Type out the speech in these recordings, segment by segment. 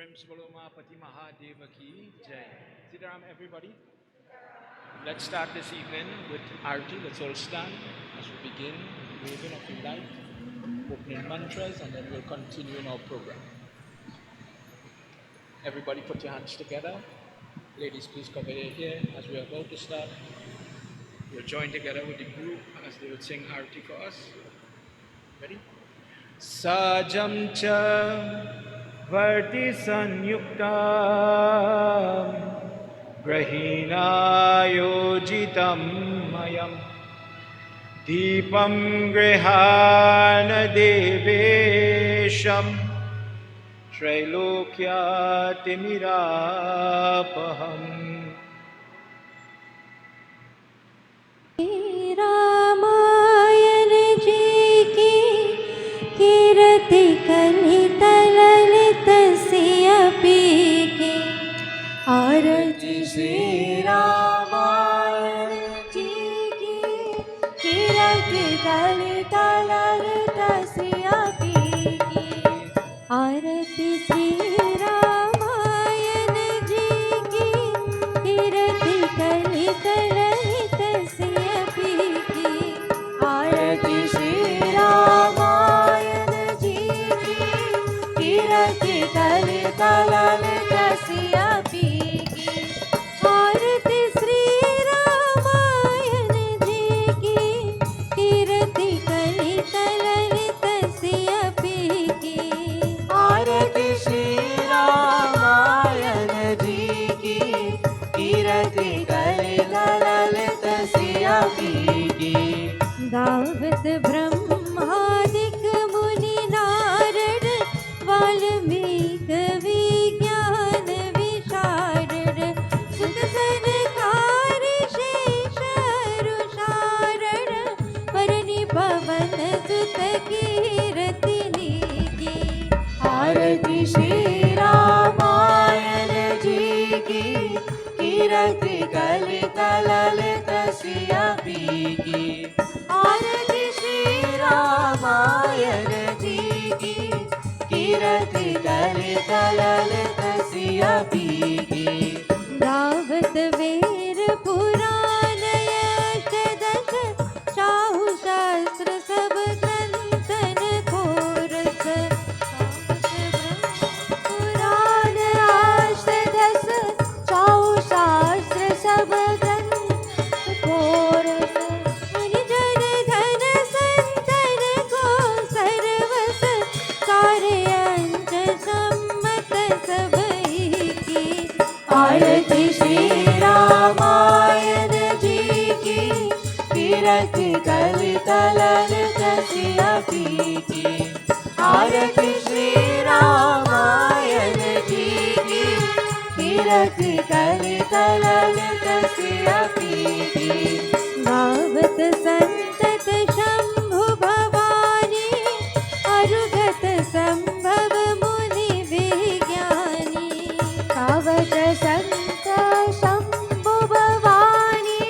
Williamsville Pati Mahadeva ki Jai. Siddharam, everybody. Let's start this evening with Arti. Let's all stand as we begin with waving of the light, opening mantras, and then we'll continue in our program. Everybody put your hands together. Ladies, please cover your hair as we're about to start. We'll join together with the group as they will sing Arti for us. Ready? Sajam cha Varti sanyukta grahina yojitam mayam deepam grihana devesham trailokya timirapaham. Ramayan जी की कीर्ति कलित ललित सियपी की आरती श्री रामायण जी की कीर्ति कलित ललित सियपी की आरती श्री रामायण जी की कीर्ति कलित ललित सियपी की आरती श्री रामायण जी की कीर्ति कलित ललित सियपी की आरती श्री रामायण जी की कीर्ति कलित ललित सियपी की आरती श्री रामायण जी की कीर्ति कलित ललित सियपी की दावत ब्रह्मादिक मुनि नारद वाल्मीक विज्ञान विशारद सुत सरकारी शेष ऋषारद परनि पवन सुत कीर्ति की आरती श्री रामायण जी की कीर्ति कलित ललित सियपी की आरती श्री रामायण जी की कीर्ति कलित ललित सियपी की दावत वेद पुराण अष्टदश चाहु शास्त्र सब ग्रंथन कोरस पुराण अष्टदश चाहु शास्त्र सब ग्रंथ कोरस मुनि जन धन संतन को सर्वस कार्य अंश सम्मत सबई की आरती श्री रामायण जी की कीर्ति कलित ललित सियपी की आरती श्री रामायण जी की कीर्ति कलित ललित सियपी की गावत संतत शंभु भवानी अरुगत संभव मुनि विज्ञानी गावत संत शंभु भवानी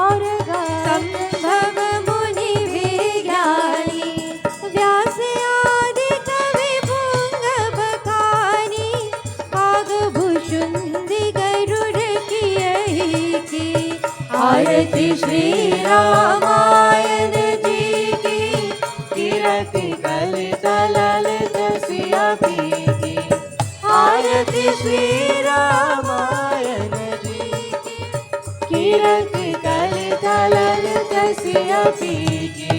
और संभव मुनि विज्ञानी व्यास आदि कवि पुंग बखानी कागभूषुंदी गरुड़ की आरती श्री रामायण जी की कीर्ति कलित ललित सियपी की आरती श्री रामायण जी की कीर्ति कलित ललित सियपी की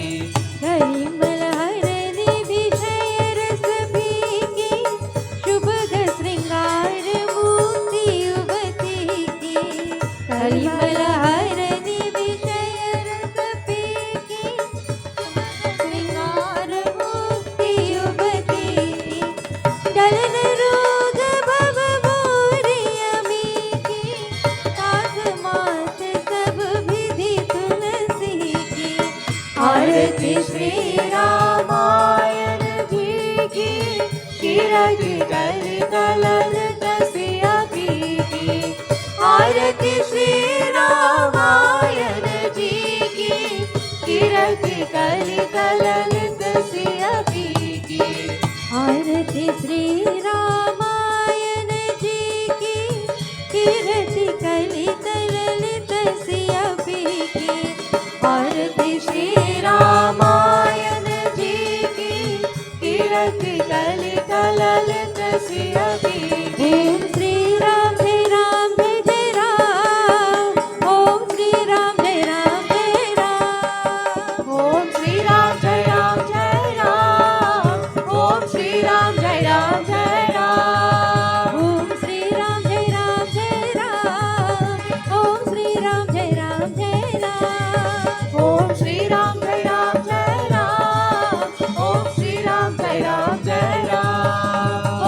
कलिमल हरनि विषय रस पीकी शुभग श्रृंगार मूर्ति युवती की कलिमल हरनि विषय रस पीकी श्रृंगार मूर्ति युवती की डलन रोग भव मोरि अमी की ताक मात सब विधि तुलसी की आरती ललित सिया बीजे। ओम श्री राम जय राम जय जय राम। ओम श्री राम जय राम जय राम। ओम श्री राम जय राम जय राम। ओम श्री राम जय राम जय राम। ओम श्री राम जय राम जय राम। ओम श्री राम जय राम जय राम। ओम श्री राम जय राम जय राम। ओम श्री राम जय राम जय राम।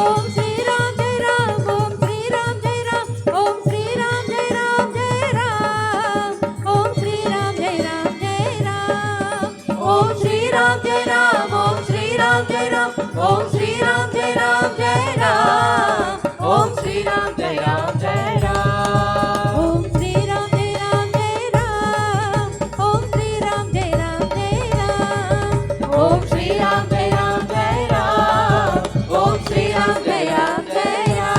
ओम श्री राम जय राम। ओम श्री राम जय राम। ओम श्री राम जय राम जय राम। ओम श्री राम जय राम जय राम। ओम श्री राम जय राम। ओम श्री राम जय राम। ओम श्री राम जय राम जय राम। ओम श्री राम जय राम जय राम। ओम श्री राम जय राम जय राम। ओम श्री राम जय राम जय राम। ओम श्री राम जय राम जय राम। ओम श्री राम जय राम जय Ram.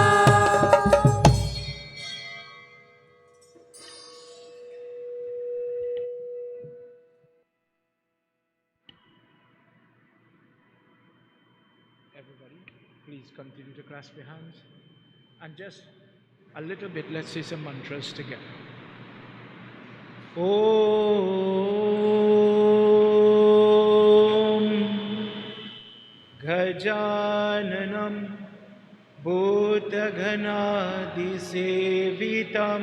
Everybody, please continue to clasp your hands. And just a little bit, let's say some mantras together. Om Gajananam Bhutaghanadisevitam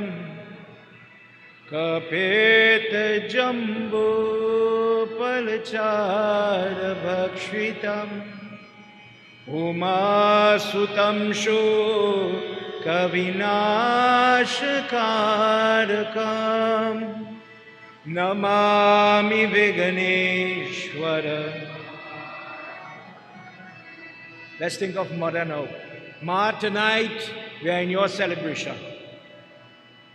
Kapeta Jambu Palachara Bhakshvitam Umasutam Shu Kavinashkarakam Namami Viganeshwara. Let's think of Mother now. Ma, tonight we are in your celebration.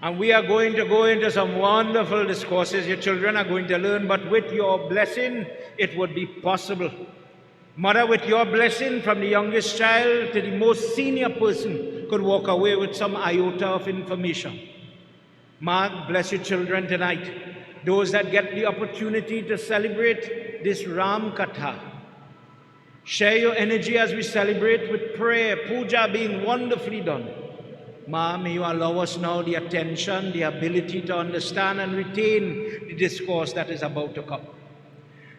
And we are going to go into some wonderful discourses. Your children are going to learn, but with your blessing, it would be possible. Mother, with your blessing, from the youngest child to the most senior person, could walk away with some iota of information. Ma, bless your children tonight. Those that get the opportunity to celebrate this Ram Katha. Share your energy as we celebrate with prayer, puja being wonderfully done. Ma, may you allow us now the attention, the ability to understand and retain the discourse that is about to come.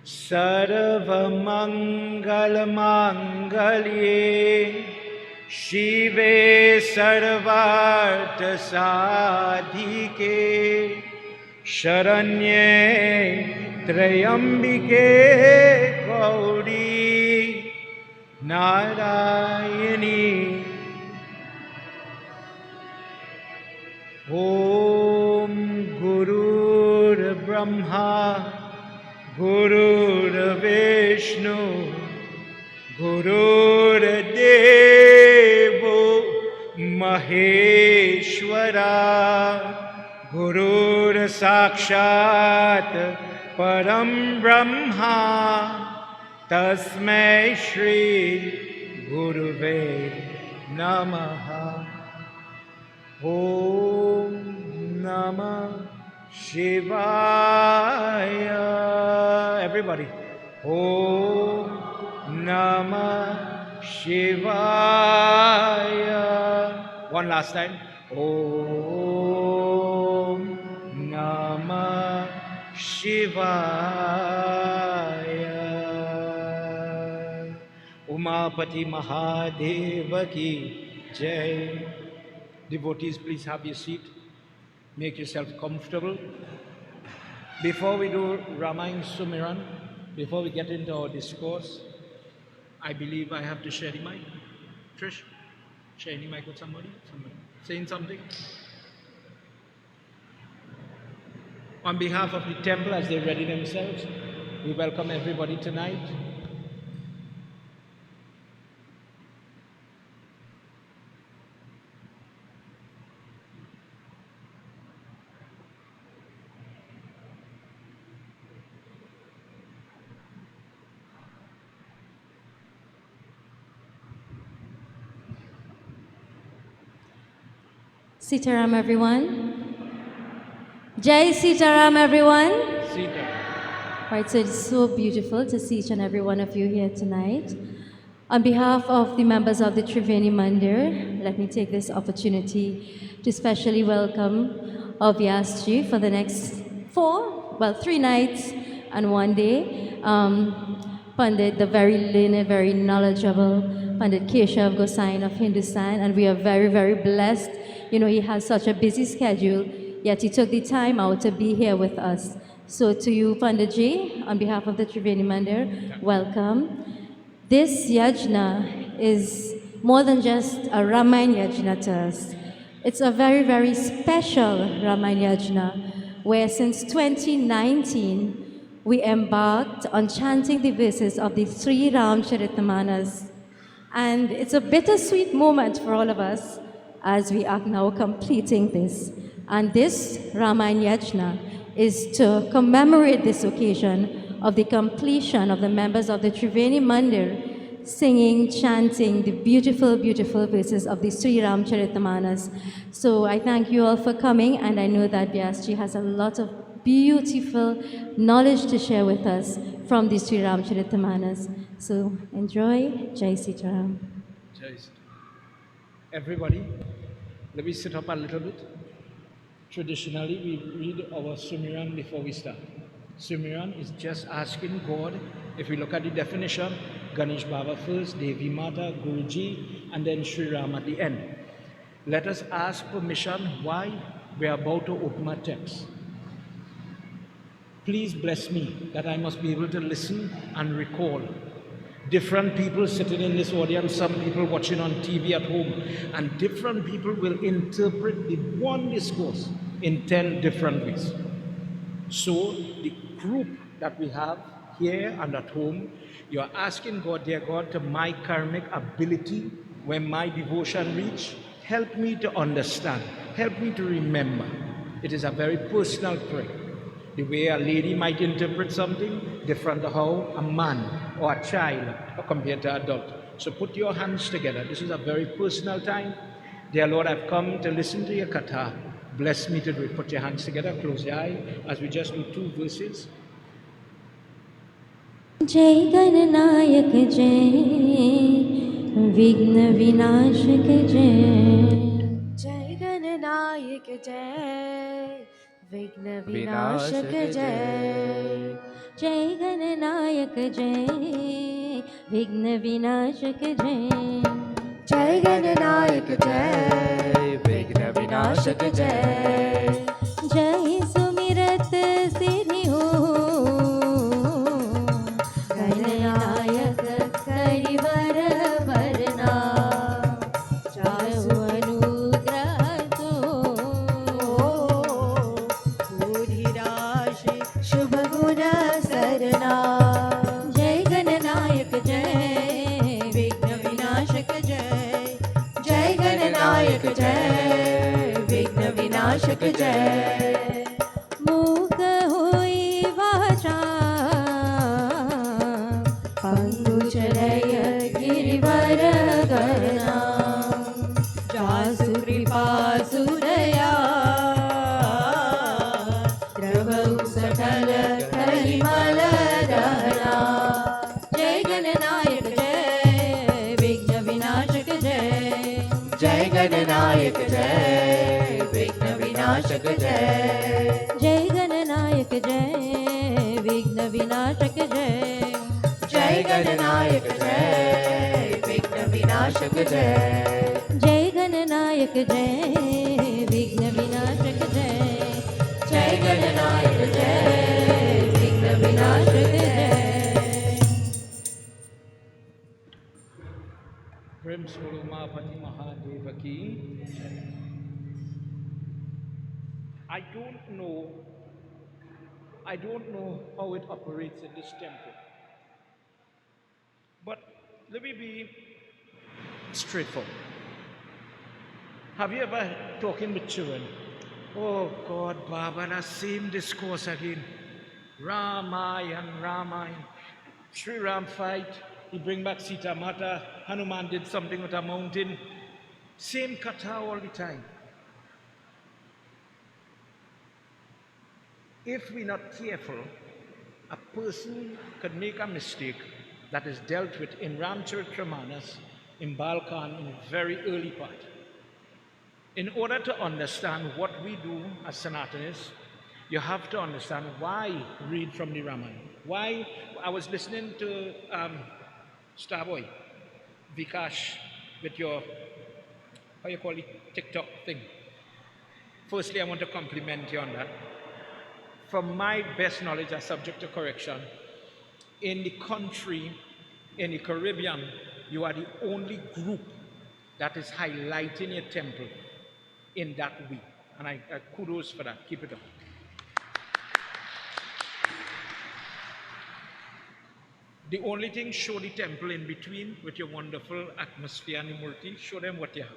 Sarva Mangala Mangalye Shive Sarvartha Sadhike Sharanye Trayambike Gauri Narayani. Om Gurur Brahma Gurur Vishnu Gurur Devo Maheshwara Gurur Sakshat Param Brahma Tasmai Shri Guruve Namaha. Om Namah Shivaya. Everybody. Om Namah Shivaya. One last time. Om Namah Shivaya. Umapati Mahadeva ki Jai. Devotees, please have your seat. Make yourself comfortable. Before we do Ramayan Sumiran, before we get into our discourse, I believe I have to share the mic. Trish, share the mic with somebody? Somebody saying something? On behalf of the temple, as they ready themselves, we welcome everybody tonight. Sitaram, everyone. Jai Sitaram, everyone. Sita. Right, so it's so beautiful to see each and every one of you here tonight. On behalf of the members of the Triveni Mandir, let me take this opportunity to specially welcome Vyasji for the next 3 nights and 1 day. Pandit, the very learned, very knowledgeable Pandit Keshava Gosine of Hindustan, and we are very, very blessed. You know, he has such a busy schedule, yet he took the time out to be here with us. So to you, Panditji, on behalf of the Triveni Mandir, welcome. This yajna is more than just a Ramayana yajna to us. It's a very, very special Ramayana yajna where since 2019 we embarked on chanting the verses of the three Ramcharitamanas. And it's a bittersweet moment for all of us as we are now completing this. And this Ramayana Yajna is to commemorate this occasion of the completion of the members of the Triveni Mandir singing, chanting the beautiful, beautiful verses of the Sri Ramcharitamanas. So I thank you all for coming, and I know that Vyasji has a lot of beautiful knowledge to share with us from the Sri Ramcharitamanas. So enjoy. Jai Sitaram. Jai Sri. Everybody, let me sit up a little bit. Traditionally, we read our Sumiran before we start. Sumiran is just asking God. If we look at the definition, Ganesh Baba first, Devi Mata, Guruji, and then Sri Ram at the end. Let us ask permission why we are about to open our text. Please bless me that I must be able to listen and recall. Different people sitting in this audience, some people watching on TV at home, and different people will interpret the one discourse in 10 different ways. So the group that we have here and at home, you are asking God, dear God, to my karmic ability, when my devotion reach, help me to understand, help me to remember. It is a very personal prayer. The way a lady might interpret something different to how a man or a child or compared to an adult. So put your hands together. This is a very personal time. Dear Lord, I've come to listen to your katha. Bless me to do it. Put your hands together, close your eye as we just do 2 verses. Jai Gananayak Jai, Vigna Vinashak Jai. Jai Gananayak Jai, Vigna Vinashak Jai. Jai Gananayak Jai, Vigna Vinashak Jai. Jai Gananayak Jai, Vigna Vinashak Jai. Jai Sumirat Siddhi Ho, Gananayak Karivar Varna, Jasu Anugrah Budhi Rashi Shubha Guna Sarna. Jai Gananayak Jai, Vigna Vinashak Jai. Jai Gananayak Jai, Vigna Vinashak Jai. Mukh Hoi Vacha, Panguchalaya Girivar Garna. Jasu Kripa Sudaya, Drabhu Sakala Kalimala Dahana. Jai Gananayak Jai, Vigna Vinashak Jai. Jai Gananayak Jai, Vigna Vinashak Jai. Jai Gananayak Jai, Vigna Vinashak Jai. Jai Gananayak Jai, Vigna Vinashak Jai. Jai Gananayak Jai, Vigna Vinashak Jai. Jai Gananayak Jai, Vigna Vinashak Jai. Prem Surumapati Mahadeva ki. I don't know how it operates in this temple. But let me be straightforward. Have you ever talking with children? Oh God, Baba, that same discourse again. Ramayan. Sri Ram fight, he bring back Sita Mata, Hanuman did something with a mountain. Same katha all the time. If we're not careful, a person could make a mistake that is dealt with in Ramcharitmanas in Balkan in a very early part. In order to understand what we do as Sanatanis, you have to understand why read from the Ramayana. Why I was listening to Starboy, Vikash, with your, how you call it, TikTok thing. Firstly, I want to compliment you on that. From my best knowledge, are subject to correction, in the country, in the Caribbean, you are the only group that is highlighting your temple in that way. And I kudos for that. Keep it up. The only thing, show the temple in between with your wonderful atmosphere and the murti. Show them what you have.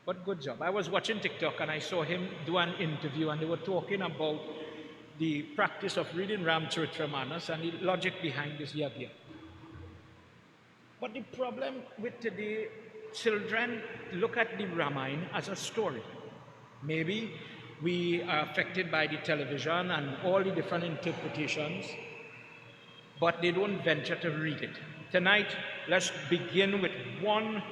But good job. I was watching TikTok and I saw him do an interview and they were talking about the practice of reading Ramcharitmanas and the logic behind this yagna. But the problem with today, children look at the Ramayana as a story. Maybe we are affected by the television and all the different interpretations, but they don't venture to read it. Tonight, let's begin with one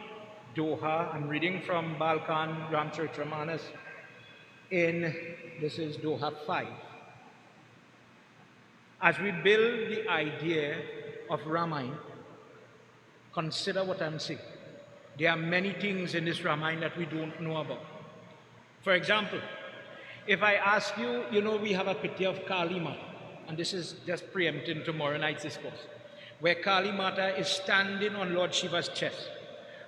Doha. I'm reading from Balkan Ramcharitmanas this is Doha 5. As we build the idea of Ramayana, consider what I'm saying. There are many things in this Ramayana that we don't know about. For example, if I ask you, you know, we have a picture of Kali Mata, and this is just preempting tomorrow night's discourse, where Kali Mata is standing on Lord Shiva's chest.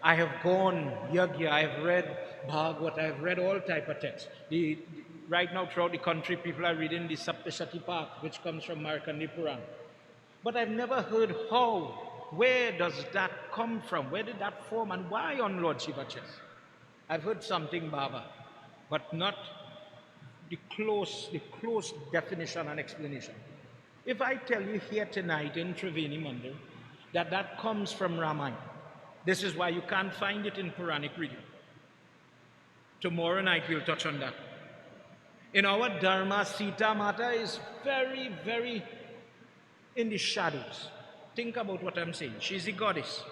I have gone Yagna, I have read Bhagavad, I have read all type of texts. Right now throughout the country, people are reading the Saptashati Path, which comes from Markandeya Purana. But I've never heard how, where does that come from? Where did that form and why on Lord Shiva's chest? I've heard something, Baba, but not the close definition and explanation. If I tell you here tonight in Triveni Mandir that comes from Ramayana, this is why you can't find it in Puranic reading. Tomorrow night we'll touch on that. In our Dharma, Sita Mata is very, very in the shadows. Think about what I'm saying. She's the goddess.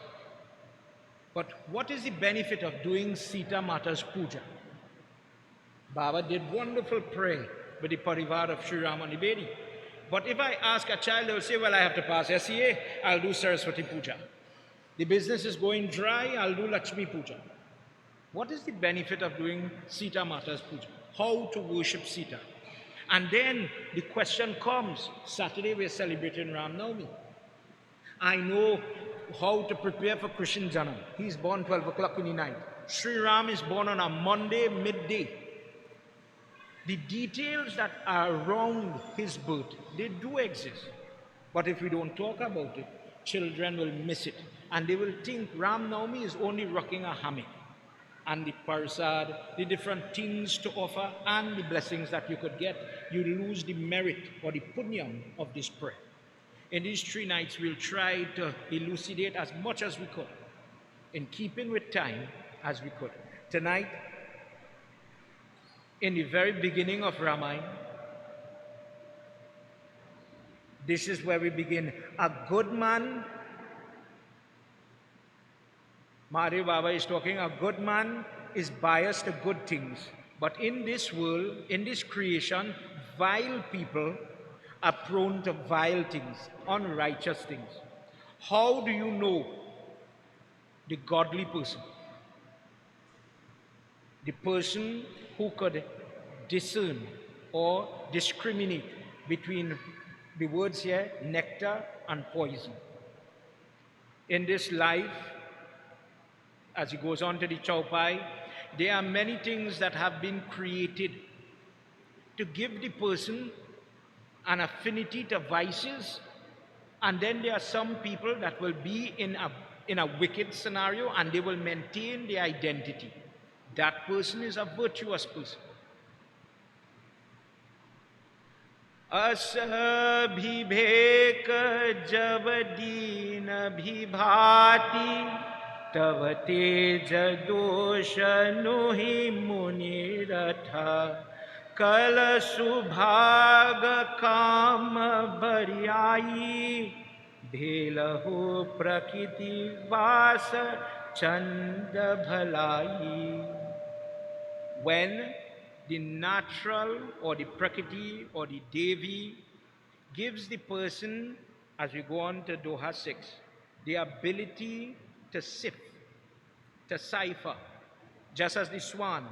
But what is the benefit of doing Sita Mata's puja? Baba did wonderful prayer with the parivar of Sri Rama Nivedi. But if I ask a child, they'll say, well, I have to pass SEA, I'll do Saraswati puja. The business is going dry, I'll do Lakshmi puja. What is the benefit of doing Sita Mata's puja? How to worship Sita? And then the question comes, Saturday we're celebrating Ram Navami. I know how to prepare for Krishna Janam. He's born 12 o'clock in the night. Sri Ram is born on a Monday midday. The details that are around his birth, they do exist. But if we don't talk about it, children will miss it. And they will think Ram Navami is only rocking a hammock. And the parsad, the different things to offer, and the blessings that you could get, you lose the merit or the punyam of this prayer. In these 3 nights, we'll try to elucidate as much as we could, in keeping with time as we could. Tonight, in the very beginning of Ramayana, this is where we begin. A good man, Mahadev Baba is talking, a good man is biased to good things. But in this world, in this creation, vile people are prone to vile things, unrighteous things. How do you know the godly person? The person who could discern or discriminate between the words here, nectar and poison. In this life, as he goes on to the Chaupai, there are many things that have been created to give the person an affinity to vices, and then there are some people that will be in a wicked scenario and they will maintain their identity. That person is a virtuous person. Asabhibhek javadin bhibhati तव तेज दोष नुहि मुनिरथा कल सुभाग काम बरियाई Bhelahu Prakriti Vasa Chanda Bhalai. When the natural or the Prakriti or the Devi gives the person, as we go on to Doha 6, the ability to sift, to cipher, just as the swan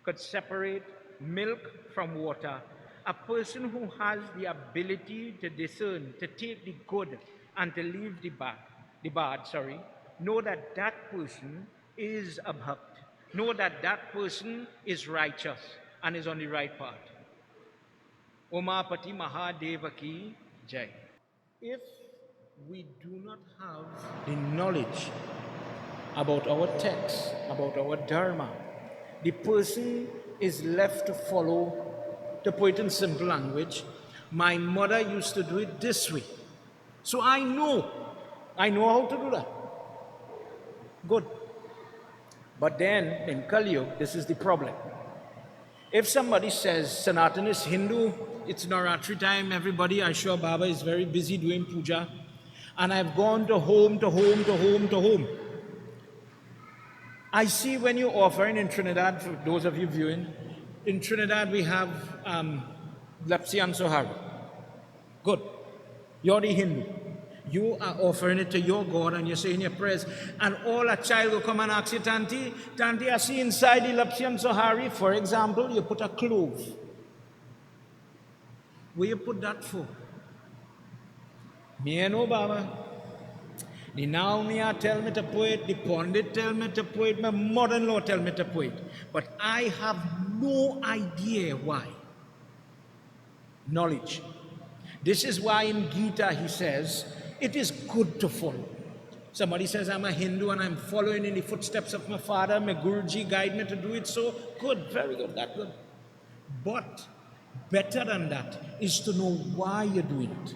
could separate milk from water. A person who has the ability to discern, to take the good and to leave the bad, know that that person is a bhakt. Know that that person is righteous and is on the right path. Omapati Mahadevaki Jai. If we do not have the knowledge about our text, about our dharma, the person is left to follow, to put it in simple language, my mother used to do it this way. So I know how to do that. Good. But then in Kali Yuga, this is the problem. If somebody says Sanatan is Hindu, it's Navratri time, everybody, I sure Baba is very busy doing puja, and I've gone to home. I see when you're offering in Trinidad, for those of you viewing, in Trinidad we have Lapsi and Sohar. Good. You're the Hindu. You are offering it to your God and you're saying your prayers. And all a child will come and ask you, Tanti, I see inside the Lapsi and Sohari, for example, you put a clove. Where you put that for? Me and no Baba. The Naumia tell me to put it, the Pundit tell me to put it, my mother-in-law tell me to put it. But I have no idea why. Knowledge. This is why in Gita he says, it is good to follow. Somebody says, I'm a Hindu and I'm following in the footsteps of my father, my Guruji guide me to do it, so good, very good, that good. But better than that is to know why you're doing it.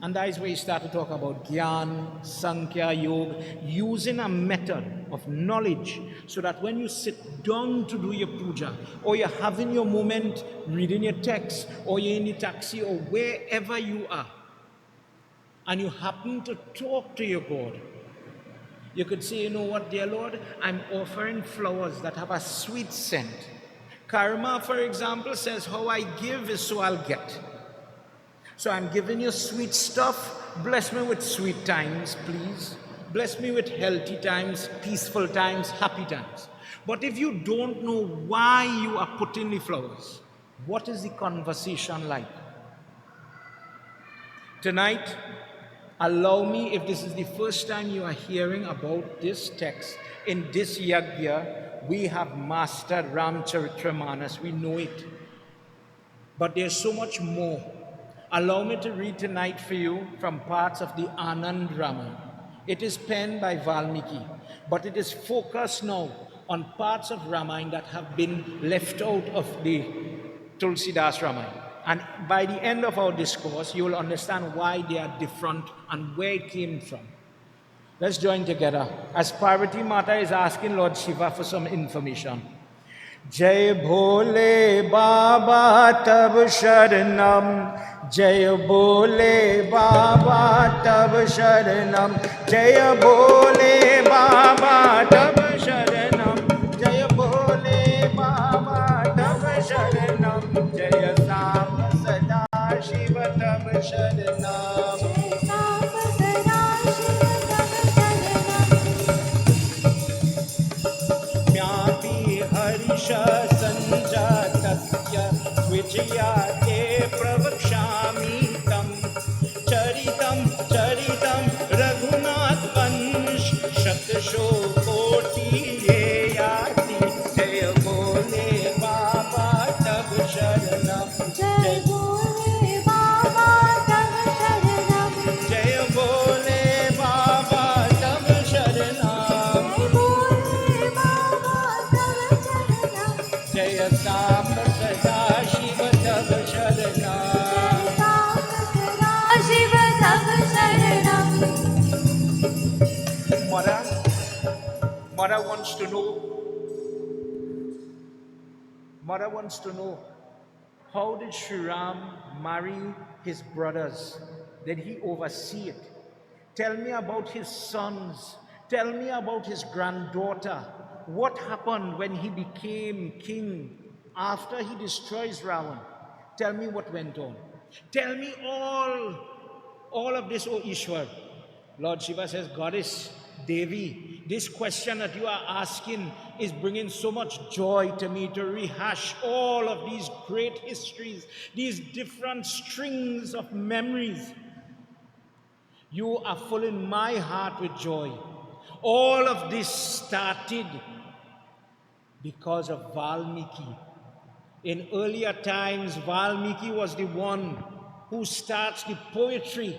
And that is where you start to talk about Gyan, Sankhya, Yoga, using a method of knowledge so that when you sit down to do your puja, or you're having your moment reading your text, or you're in the taxi, or wherever you are, and you happen to talk to your God, you could say, you know what, dear Lord, I'm offering flowers that have a sweet scent. Karma, for example, says, how I give is so I'll get. So I'm giving you sweet stuff. Bless me with sweet times, please. Bless me with healthy times, peaceful times, happy times. But if you don't know why you are putting the flowers, what is the conversation like? Tonight, allow me, if this is the first time you are hearing about this text, in this Yagna, we have mastered Ramcharitamanas, we know it. But there's so much more. Allow me to read tonight for you from parts of the Anand Ramayana. It is penned by Valmiki, but it is focused now on parts of Ramayana that have been left out of the Tulsidas Ramayana. And by the end of our discourse, you will understand why they are different and where it came from. Let's join together as Parvati Mata is asking Lord Shiva for some information. जय भोले बाबा तब शरणम जय भोले बाबा तब शरणम जय भोले बाबा तब शरणम जय भोले बाबा तब शरणम जय साम सदा शिव तब शरणम हर्ष संजातस्य द्विजया ते प्रवक्ष्यामि तं चरितं रघुनाथ वंश शतशो कोटि ये याति जय भोले बाबा तब शरणम जय भोले बाबा तब शरणम जय भोले बाबा तब शरणम जय साम सदा शिव तब शरणम Mother wants to know how did Shri Ram marry his brothers Did he oversee it? Tell me about his sons. Tell me about his granddaughter. What happened when he became king after he destroys Ravan? Tell me what went on. Tell me all of this, O Ishwar. Lord Shiva says, Goddess Devi, this question that you are asking is bringing so much joy to me to rehash all of these great histories, these different strings of memories. You are filling my heart with joy. All of this started because of Valmiki. In earlier times, Valmiki was the one who starts the poetry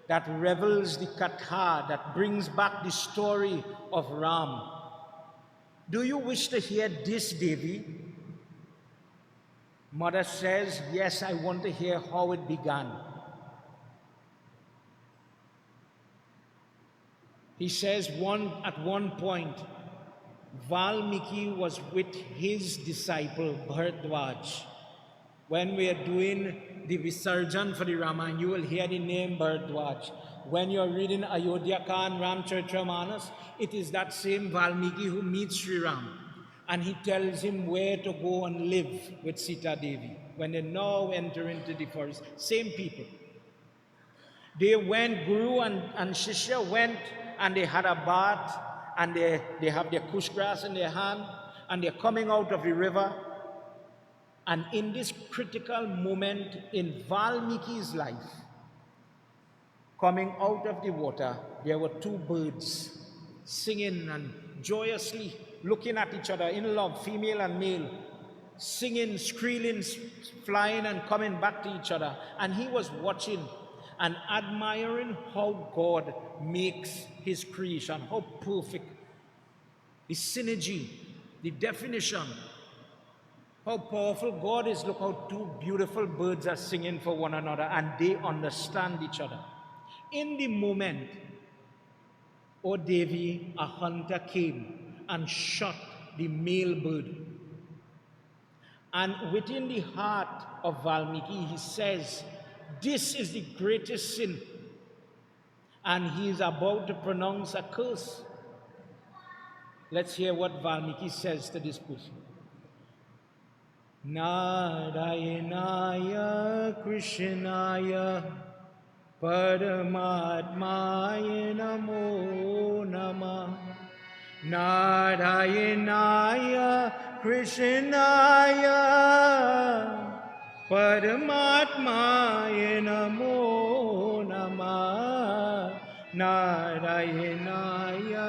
that revels the Katha, that brings back the story of Ram. Do you wish to hear this, Devi? Mother says, yes, I want to hear how it began. He says at one point, Valmiki was with his disciple Bharadwaj. When we are doing the Visarjan for the Ramayana, you will hear the name Bharadwaj. When you're reading Ayodhya Khan, Ramcharitra-manas, it is that same Valmiki who meets Sri Ram. And he tells him where to go and live with Sita Devi. When they now enter into the forest, same people. They went, Guru and Shishya went, and they had a bath, and they have their kush grass in their hand, and they're coming out of the river. And in this critical moment in Valmiki's life, coming out of the water, there were two birds singing and joyously looking at each other in love, female and male, singing, squealing, flying and coming back to each other. And he was watching and admiring how God makes his creation, how perfect, the synergy, the definition, how powerful God is. Look how two beautiful birds are singing for one another and they understand each other. In the moment, O Devi, a hunter came and shot the male bird. And within the heart of Valmiki, he says, this is the greatest sin. And he is about to pronounce a curse. Let's hear what Valmiki says to this person. Narayanaya Krishnaya Paramatmaya Namo Namah. Narayanaya Krishnaya Paramatmaya Namo Namah. Narayanaya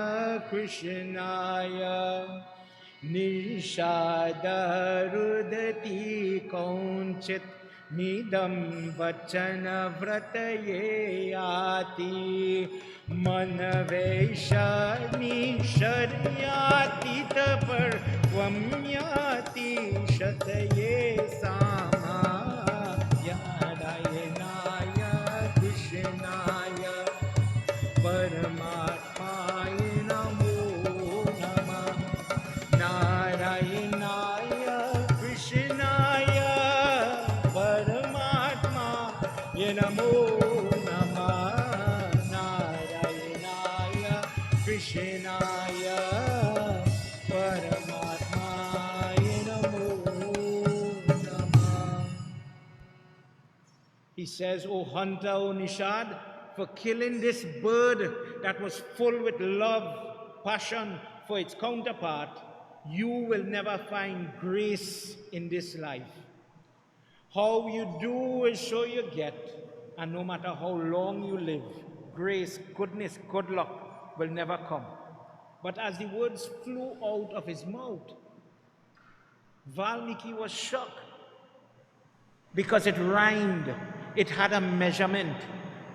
Krishnaya Nishadarudati Kaunchit Midam Vachana Vratayati Manavesha Nisharyati Tapar Vamyati Shataye Sama Yadayanaya Krishnaya Paramatmaya Namo Namah. Narayanaya Krishnaya Paramatmaya Namo Namah. Narayanaya Krishnaya Paramatmaya Namo Namah. He says, O hunter, O Nishad, for killing this bird that was full with love, passion for its counterpart, you will never find grace in this life. How you do is so you get, and no matter how long you live, grace, goodness, good luck will never come. But as the words flew out of his mouth, Valmiki was shocked because it rhymed, it had a measurement.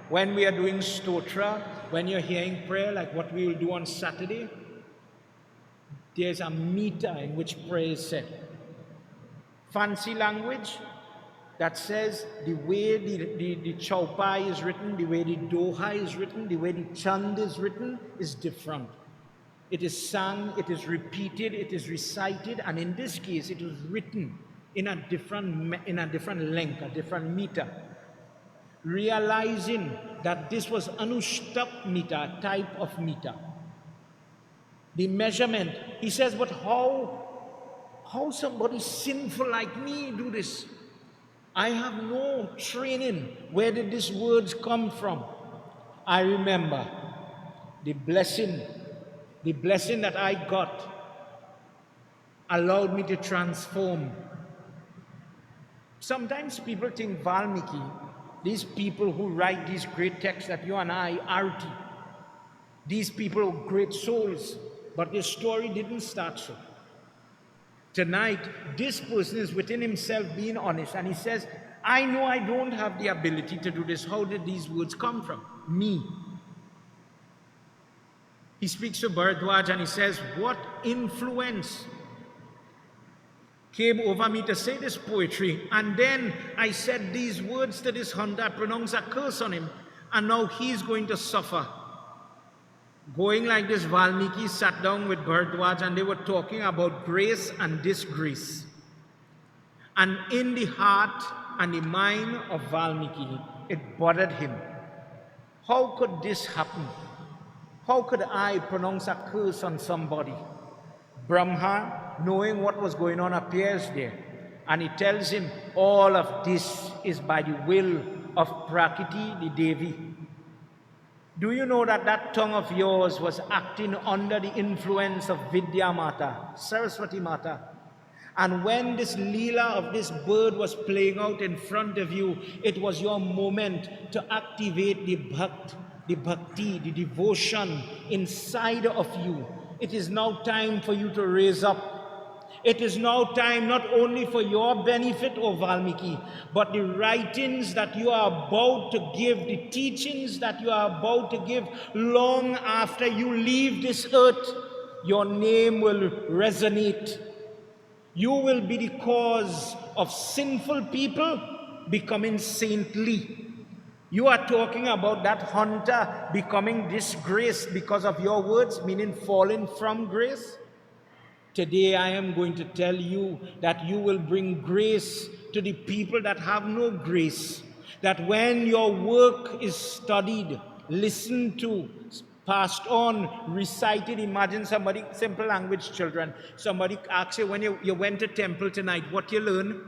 When we are doing stotra, when you're hearing prayer, like what we will do on Saturday, there's a meter in which prayer is said. Fancy language that says the way the chaupai is written, the way the doha is written, the way the chand is written is different. It is sung, it is repeated, it is recited, and in this case, it was written in a different length, a different meter. realizing that this was Anushtak meter, type of meter. The measurement, he says, but how somebody sinful like me do this? I have no training. Where did these words come from? I remember the blessing that I got allowed me to transform. Sometimes people think Valmiki, these people who write these great texts that you and I are to, these people are great souls, but their story didn't start so. Tonight, this person is within himself being honest, and he says, I know I don't have the ability to do this. How did these words come from? Me. He speaks to Bharadwaj and he says, what influence came over me to say this poetry? And then I said these words to this hunter, I pronounced a curse on him, and now he's going to suffer. Going like this, Valmiki sat down with Bharadwaj and they were talking about grace and disgrace. And in the heart and the mind of Valmiki, it bothered him. How could this happen? How could I pronounce a curse on somebody? Brahma, knowing what was going on, appears there. And he tells him, all of this is by the will of Prakriti, the Devi. Do you know that that tongue of yours was acting under the influence of Vidya Mata, Saraswati Mata? And when this Leela of this bird was playing out in front of you, it was your moment to activate the bhakti, the devotion inside of you. It is now time for you to raise up. It is now time not only for your benefit, O Valmiki, but the writings that you are about to give, the teachings that you are about to give long after you leave this earth, your name will resonate. You will be the cause of sinful people becoming saintly. You are talking about that hunter becoming disgraced because of your words, meaning falling from grace. Today I am going to tell you that you will bring grace to the people that have no grace. That when your work is studied, listened to, passed on, recited, imagine somebody, simple language children, somebody asks you when you went to temple tonight, what you learn?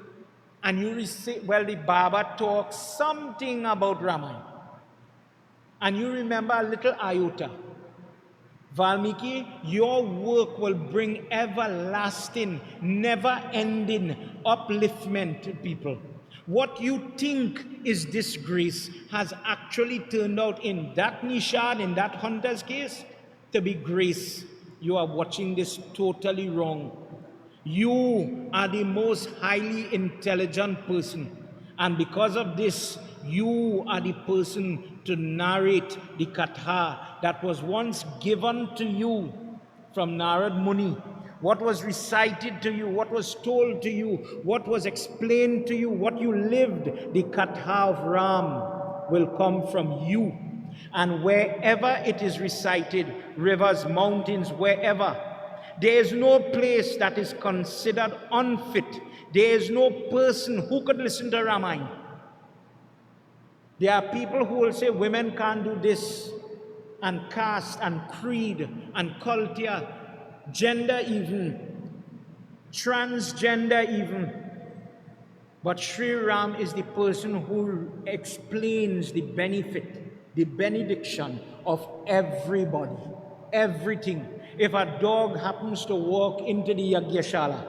And you receive, well, the Baba talks something about Ramayana. And you remember a little iota. Valmiki, your work will bring everlasting, never-ending upliftment to people. What you think is disgrace has actually turned out in that nishad, in that hunter's case, to be grace. You are watching this totally wrong. You are the most highly intelligent person. And because of this, you are the person to narrate the katha that was once given to you from Narad Muni. What was recited to you, what was told to you, what was explained to you, what you lived, the katha of Ram will come from you. And wherever it is recited, rivers, mountains, wherever, there is no place that is considered unfit. There is no person who could listen to Ramayana. There are people who will say women can't do this, and caste and creed and culture, gender even, transgender even. But Sri Ram is the person who explains the benefit, the benediction of everybody, everything. If a dog happens to walk into the Yagyashala,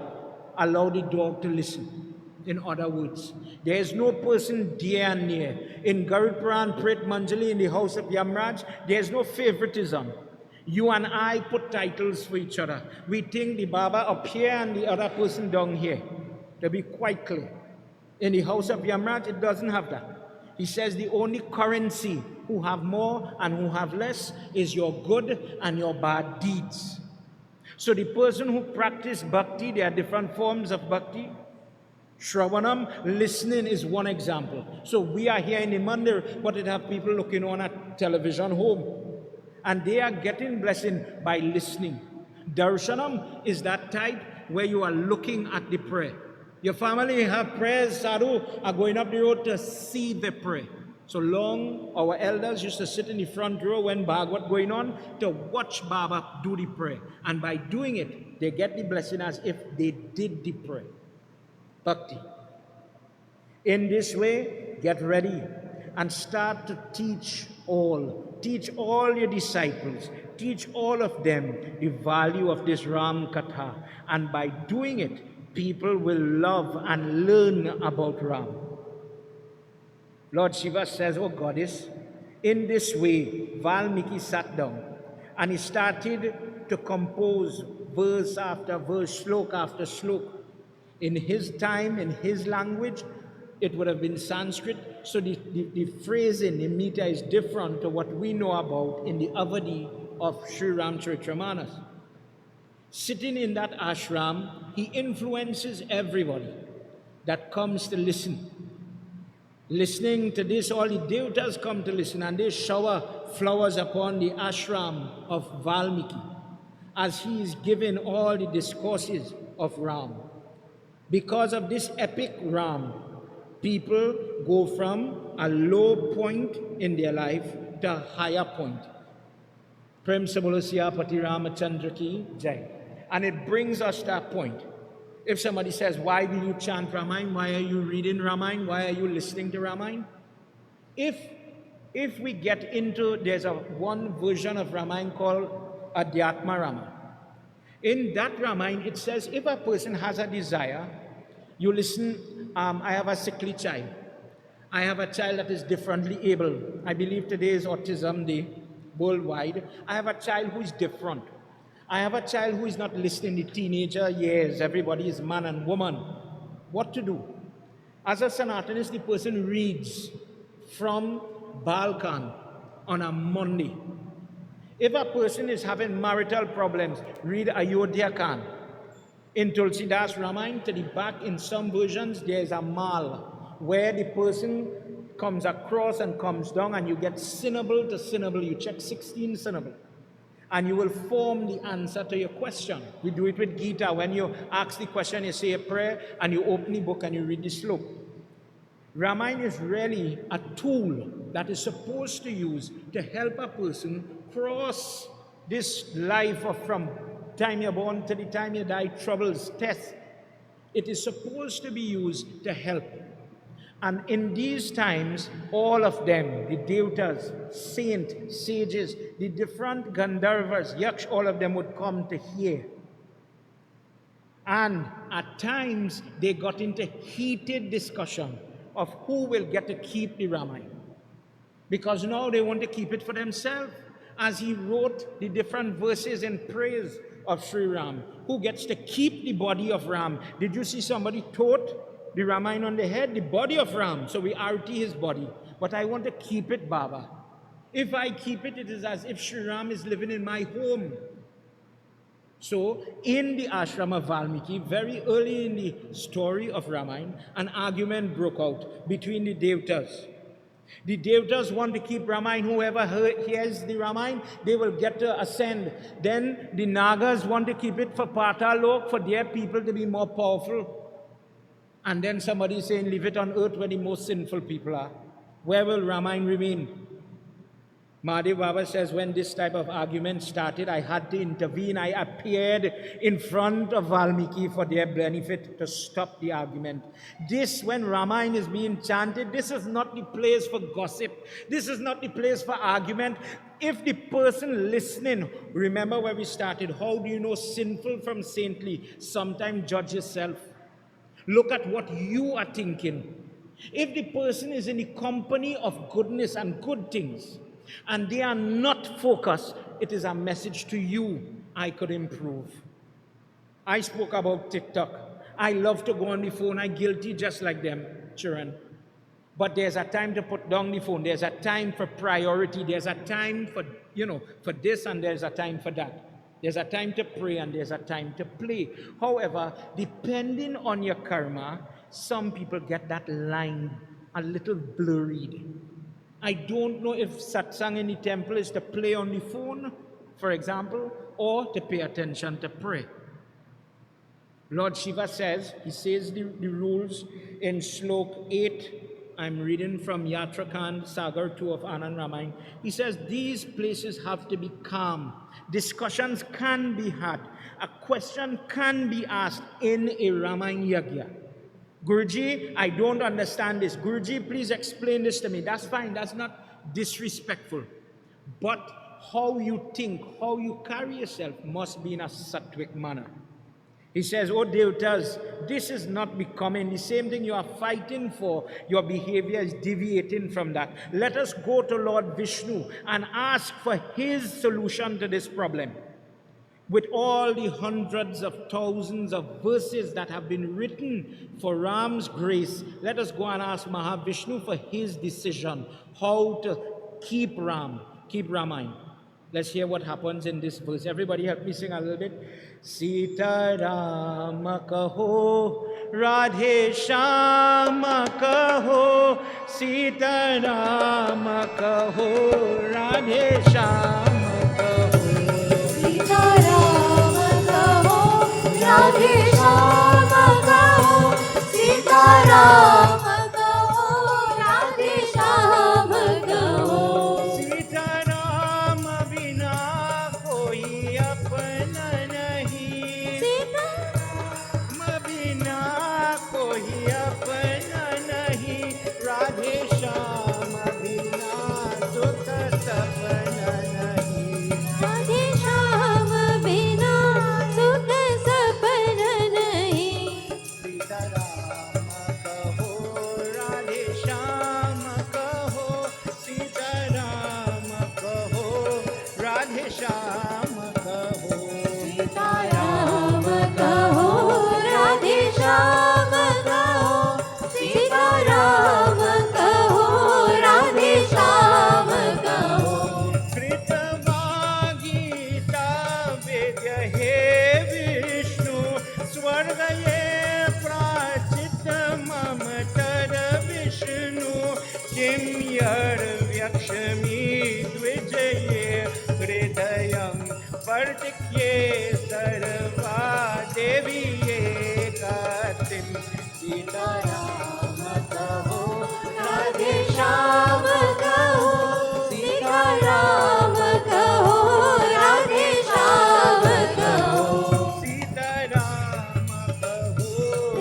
allow the dog to listen. In other words, there is no person dear and near. In Garud Puran, Prit Manjali, in the house of Yamraj, there is no favoritism. You and I put titles for each other. We think the Baba up here and the other person down here. To be quite clear. In the house of Yamraj, it doesn't have that. He says the only currency who have more and who have less is your good and your bad deeds. So the person who practices bhakti, there are different forms of bhakti. Shravanam, listening, is one example. So we are here in the mandir, but it have people looking on a television home. And they are getting blessing by listening. Darshanam is that type where you are looking at the prayer. Your family have prayers, sadhu, are going up the road to see the prayer. So long, our elders used to sit in the front row when Bhagavad going on to watch Baba do the prayer. And by doing it, they get the blessing as if they did the prayer. Bhakti. In this way, get ready and start to teach all. Teach all your disciples. Teach all of them the value of this Ram Katha. And by doing it, people will love and learn about Ram. Lord Shiva says, oh goddess, in this way, Valmiki sat down and he started to compose verse after verse, slok after slok. In his time, in his language, it would have been Sanskrit, so the phrasing, the meter is different to what we know about in the Avadi of Sri Ramcharitamanas. Sitting in that ashram, he influences everybody that comes to listen. Listening to this, all the devatas come to listen, and they shower flowers upon the ashram of Valmiki as he is giving all the discourses of Ram. Because of this epic Ram, people go from a low point in their life to a higher point. Prem Sabolosya Pati Ramachandra ki Jai. And it brings us to that point. If somebody says, why will you chant Ramayana? Why are you reading Ramayana? Why are you listening to Ramayana? If we get into, there's one version of Ramayana called Adhyatma Ramayana. In that Ramayana, it says, if a person has a desire, you listen, I have a sickly child. I have a child that is differently able. I believe today is Autism Day worldwide. I have a child who is different. I have a child who is not listening in the teenager years. Everybody is man and woman. What to do? As a Sanatanist, the person reads from Balkan on a Monday. If a person is having marital problems, read Ayodhya Khan. In Tulsidas Ramayana, to the back, in some versions, there is a mal, where the person comes across and comes down, and you get syllable to syllable. You check 16 syllables. And you will form the answer to your question. We do it with Gita. When you ask the question, you say a prayer, and you open the book and you read the slok. Ramayana is really a tool that is supposed to use to help a person cross this life of from time you're born to the time you die, troubles, tests. It is supposed to be used to help. And in these times, all of them, the devatas, saints, sages, the different Gandharvas, Yaksh, all of them would come to hear. And at times, they got into heated discussion of who will get to keep the Ramayana. Because now they want to keep it for themselves. As he wrote the different verses in praise of Sri Ram, who gets to keep the body of Ram. Did you see somebody tote the Ramayana on the head? The body of Ram. So we arti his body. But I want to keep it, Baba. If I keep it, it is as if Sri Ram is living in my home. So in the ashram of Valmiki, very early in the story of Ramayana, an argument broke out between the devatas. The devatas want to keep Ramayana. Whoever hears the Ramayana, they will get to ascend. Then the Nagas want to keep it for Patalok, for their people to be more powerful. And then somebody is saying, leave it on earth where the most sinful people are. Where will Ramayana remain? Mahadev Baba says, when this type of argument started, I had to intervene. I appeared in front of Valmiki for their benefit to stop the argument. This, when Ramayana is being chanted, this is not the place for gossip. This is not the place for argument. If the person listening, remember where we started, how do you know sinful from saintly? Sometimes judge yourself. Look at what you are thinking. If the person is in the company of goodness and good things, and they are not focused, it is a message to you. I could improve. I spoke about TikTok. I love to go on the phone. I'm guilty just like them, children. But there's a time to put down the phone. There's a time for priority. There's a time for, for this, and there's a time for that. There's a time to pray, and there's a time to play. However, depending on your karma, some people get that line a little blurred. I don't know if satsang in the temple is to play on the phone, for example, or to pay attention to pray. Lord Shiva says, he says the rules in Slok 8 I'm reading from Yatrakan Sagar 2 of Anand Ramayan. He says these places have to be calm. Discussions can be had. A question can be asked in a Ramayan Yagna. Guruji, I don't understand this. Guruji, please explain this to me. That's fine. That's not disrespectful. But how you think, how you carry yourself must be in a sattvic manner. He says, oh Devatas, this is not becoming. The same thing you are fighting for, your behavior is deviating from that. Let us go to Lord Vishnu and ask for his solution to this problem. With all the hundreds of thousands of verses that have been written for Ram's grace, let us go and ask Mahavishnu for his decision, how to keep Ramayana. Let's hear what happens in this verse. Everybody help me sing a little bit. Sita Rama kaho, Radhe Shama kaho, Sita Rama kaho, Radhe Shama kaho. Radhe Shama kaho, Sita Rama kaho, Radhe Shama kaho. Sita Rama bina koi apna nahi. Sita Rama bina koi apna nahi. Radhe Shama bina sukh sapna nahi. Radhe Shama bina sukh sapna nahi. Sita Rama kaho, Radhe Shama kaho, Sita Rama kaho, Radhe Shama kaho. Sita Rama kaho, Radhe Shama kaho, Sita Rama kaho, Radhe Shama kaho. Krittivas Gita Vedya he Vishnu, Sarga ye prachit mamatar Vishnu, Kim yar vyakshami dvijaye hridayam partikye sarva deviye katim. Sita Rama kaho, Radhe Shama kaho, Sita Rama kaho, Radhe Shama kaho. Sita Rama kaho,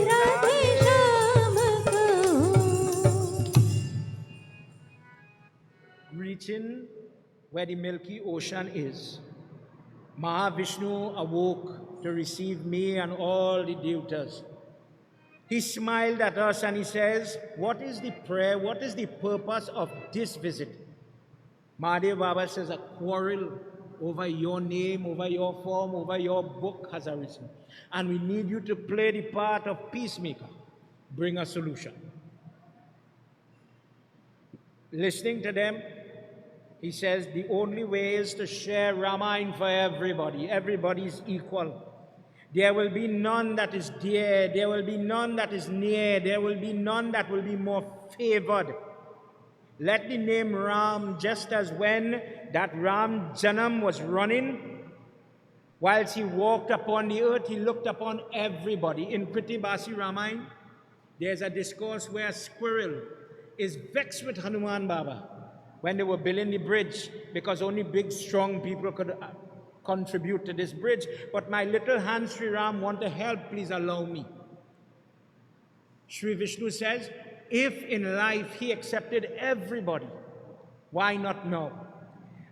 Radhe Shama kaho. Reaching where the Milky Ocean is, Mahavishnu awoke to receive me and all the devatas. He smiled at us and he says, what is the prayer, what is the purpose of this visit? Mahadev Baba says, a quarrel over your name, over your form, over your book has arisen. And we need you to play the part of peacemaker. Bring a solution. Listening to them, he says, the only way is to share Ramayana for everybody. Everybody is equal. There will be none that is dear. There will be none that is near. There will be none that will be more favored. Let the name Ram, just as when that Ram Janam was running, whilst he walked upon the earth, he looked upon everybody. In Krittivas Ramayana, there's a discourse where a squirrel is vexed with Hanuman Baba when they were building the bridge, because only big, strong people could contribute to this bridge. But my little hand, Sri Ram, want to help, please allow me. Sri Vishnu says, if in life he accepted everybody, why not now?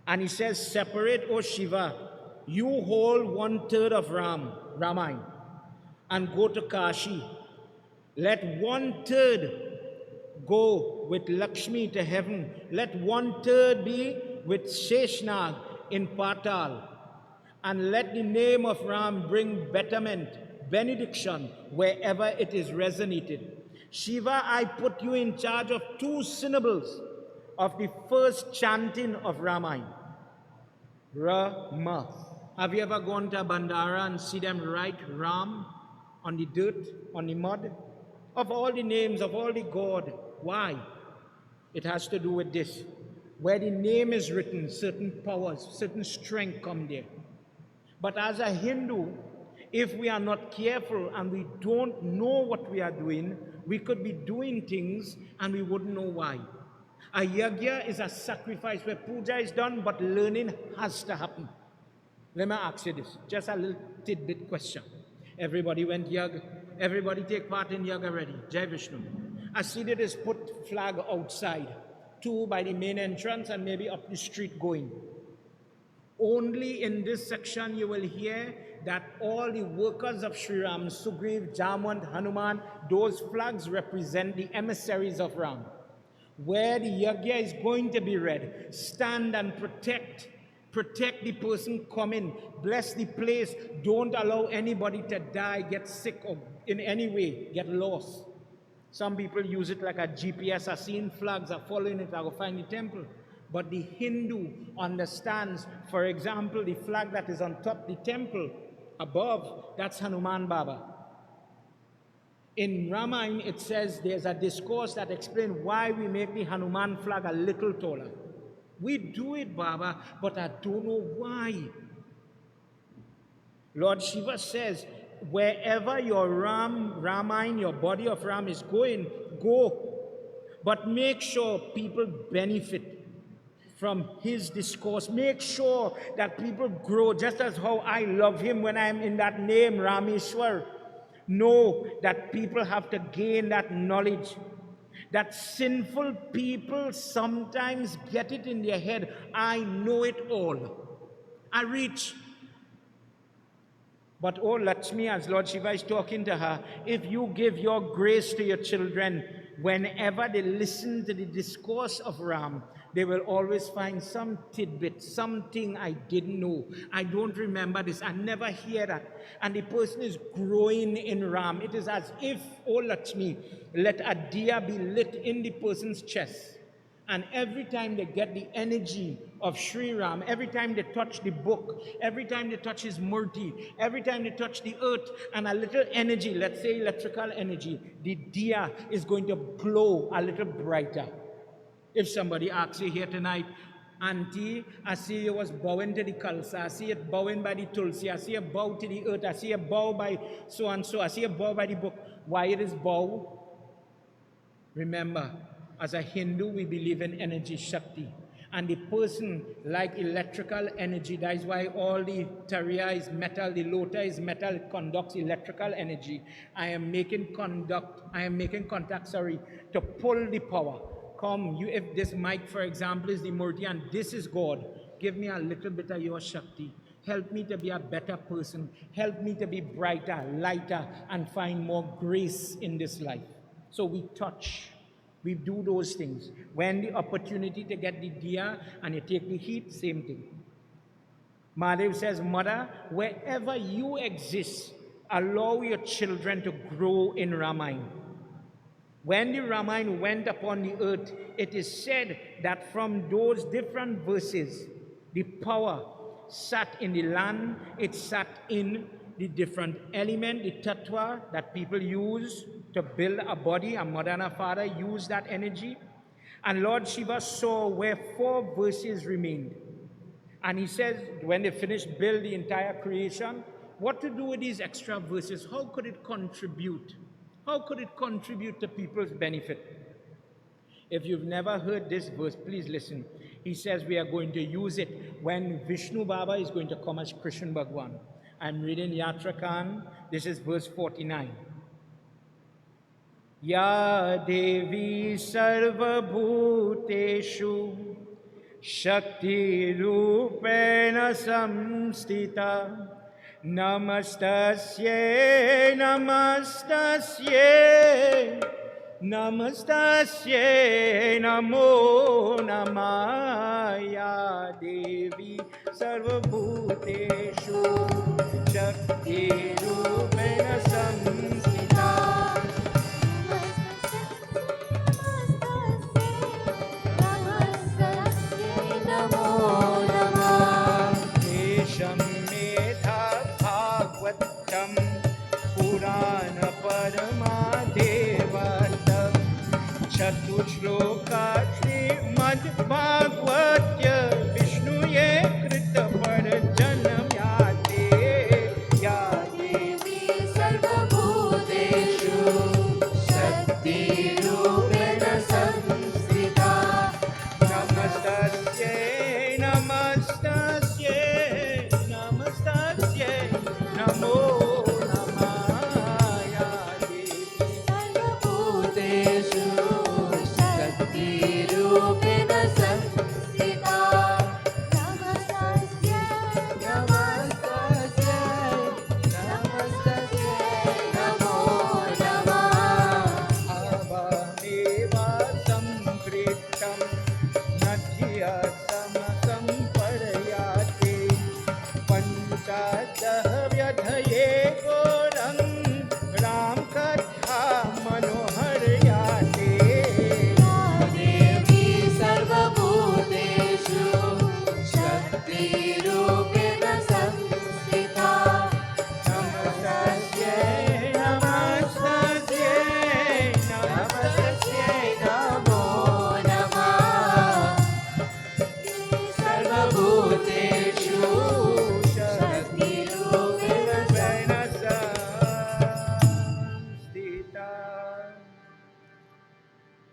And he says, separate, O Shiva, you hold 1/3 of Ramayana, and go to Kashi. Let 1/3 go with Lakshmi to heaven. Let 1/3 be with Sheshnag in Patal. And let the name of Ram bring betterment, benediction, wherever it is resonated. Shiva, I put you in charge of 2 syllables of the first chanting of Ramayana. Rama. Have you ever gone to a bandara and see them write Ram on the dirt, on the mud? Of all the names, of all the God, why? It has to do with this. Where the name is written, certain powers, certain strength come there. But as a Hindu, If we are not careful and we don't know what we are doing, we could be doing things and we wouldn't know why. A yagna is a sacrifice where puja is done, but learning has to happen. Let me ask you this, just a little tidbit question. Everybody went yag, everybody take part in yag already. Jai Vishnu. I see that is put flag outside, 2 by the main entrance and maybe up the street going. Only in this section you will hear that all the workers of Sri Ram, Sugriv, Jamwant, Hanuman, those flags represent the emissaries of Ram. Where the yagna is going to be read, stand and protect the person coming, bless the place, don't allow anybody to die, get sick, or in any way get lost. Some people use it like a GPS, are seeing flags, are following it, I will find the temple. But the Hindu understands, for example, the flag that is on top the temple, above, that's Hanuman Baba. In Ramayana, it says there's a discourse that explains why we make the Hanuman flag a little taller. We do it, Baba, but I don't know why. Lord Shiva says, wherever your Ramayana, your body of Ram is going, go. But make sure people benefit from his discourse. Make sure that people grow, just as how I love him when I'm in that name, Rameshwar. Know that people have to gain that knowledge. That sinful people sometimes get it in their head, I know it all. I reach. But oh Lakshmi, as Lord Shiva is talking to her, if you give your grace to your children, whenever they listen to the discourse of Ram, they will always find some tidbit, something I didn't know. I don't remember this. I never hear that. And the person is growing in Ram. It is as if, oh Lakshmi, let a diya be lit in the person's chest. And every time they get the energy of Sri Ram, every time they touch the book, every time they touch his murti, every time they touch the earth, and a little energy, let's say electrical energy, the diya is going to glow a little brighter. If somebody asks you here tonight, Auntie, I see you was bowing to the Khalsa, I see it bowing by the Tulsi, I see you bow to the earth, I see you bow by so and so, I see you bow by the book. Why it is bow? Remember, as a Hindu, we believe in energy, Shakti. And the person, like electrical energy, that is why all the tariya is metal, the lota is metal, it conducts electrical energy. I am making contact, to pull the power. Come, you, if this mic, for example, is the murti and this is God, give me a little bit of your Shakti. Help me to be a better person. Help me to be brighter, lighter, and find more grace in this life. So we touch. We do those things. When the opportunity to get the diya and you take the heat, same thing. Mahadev says, Mother, wherever you exist, allow your children to grow in Ramayana. When the Ramayana went upon the earth, it is said that from those different verses, the power sat in the land, it sat in the different element, the tattva that people use to build a body. A mother and a father use that energy. And Lord Shiva saw where 4 verses remained. And he says, when they finished build the entire creation, what to do with these extra verses? How could it contribute? How could it contribute to people's benefit? If you've never heard this verse, please listen. He says we are going to use it when Vishnu Baba is going to come as Krishna Bhagwan. I'm reading Yatrakan. This is verse 49. Ya Devi Sarva Bhuteshu Shakti Rupena Samstita Namastasye Namastasye Namastasye Namo Namaya Devi Sarva Bhuteshu Shakti Rupena Samstita Purana Paramadevata Chatushloka Srimad Bhagvatya Vishnuye Krita Parajanam Yate Yate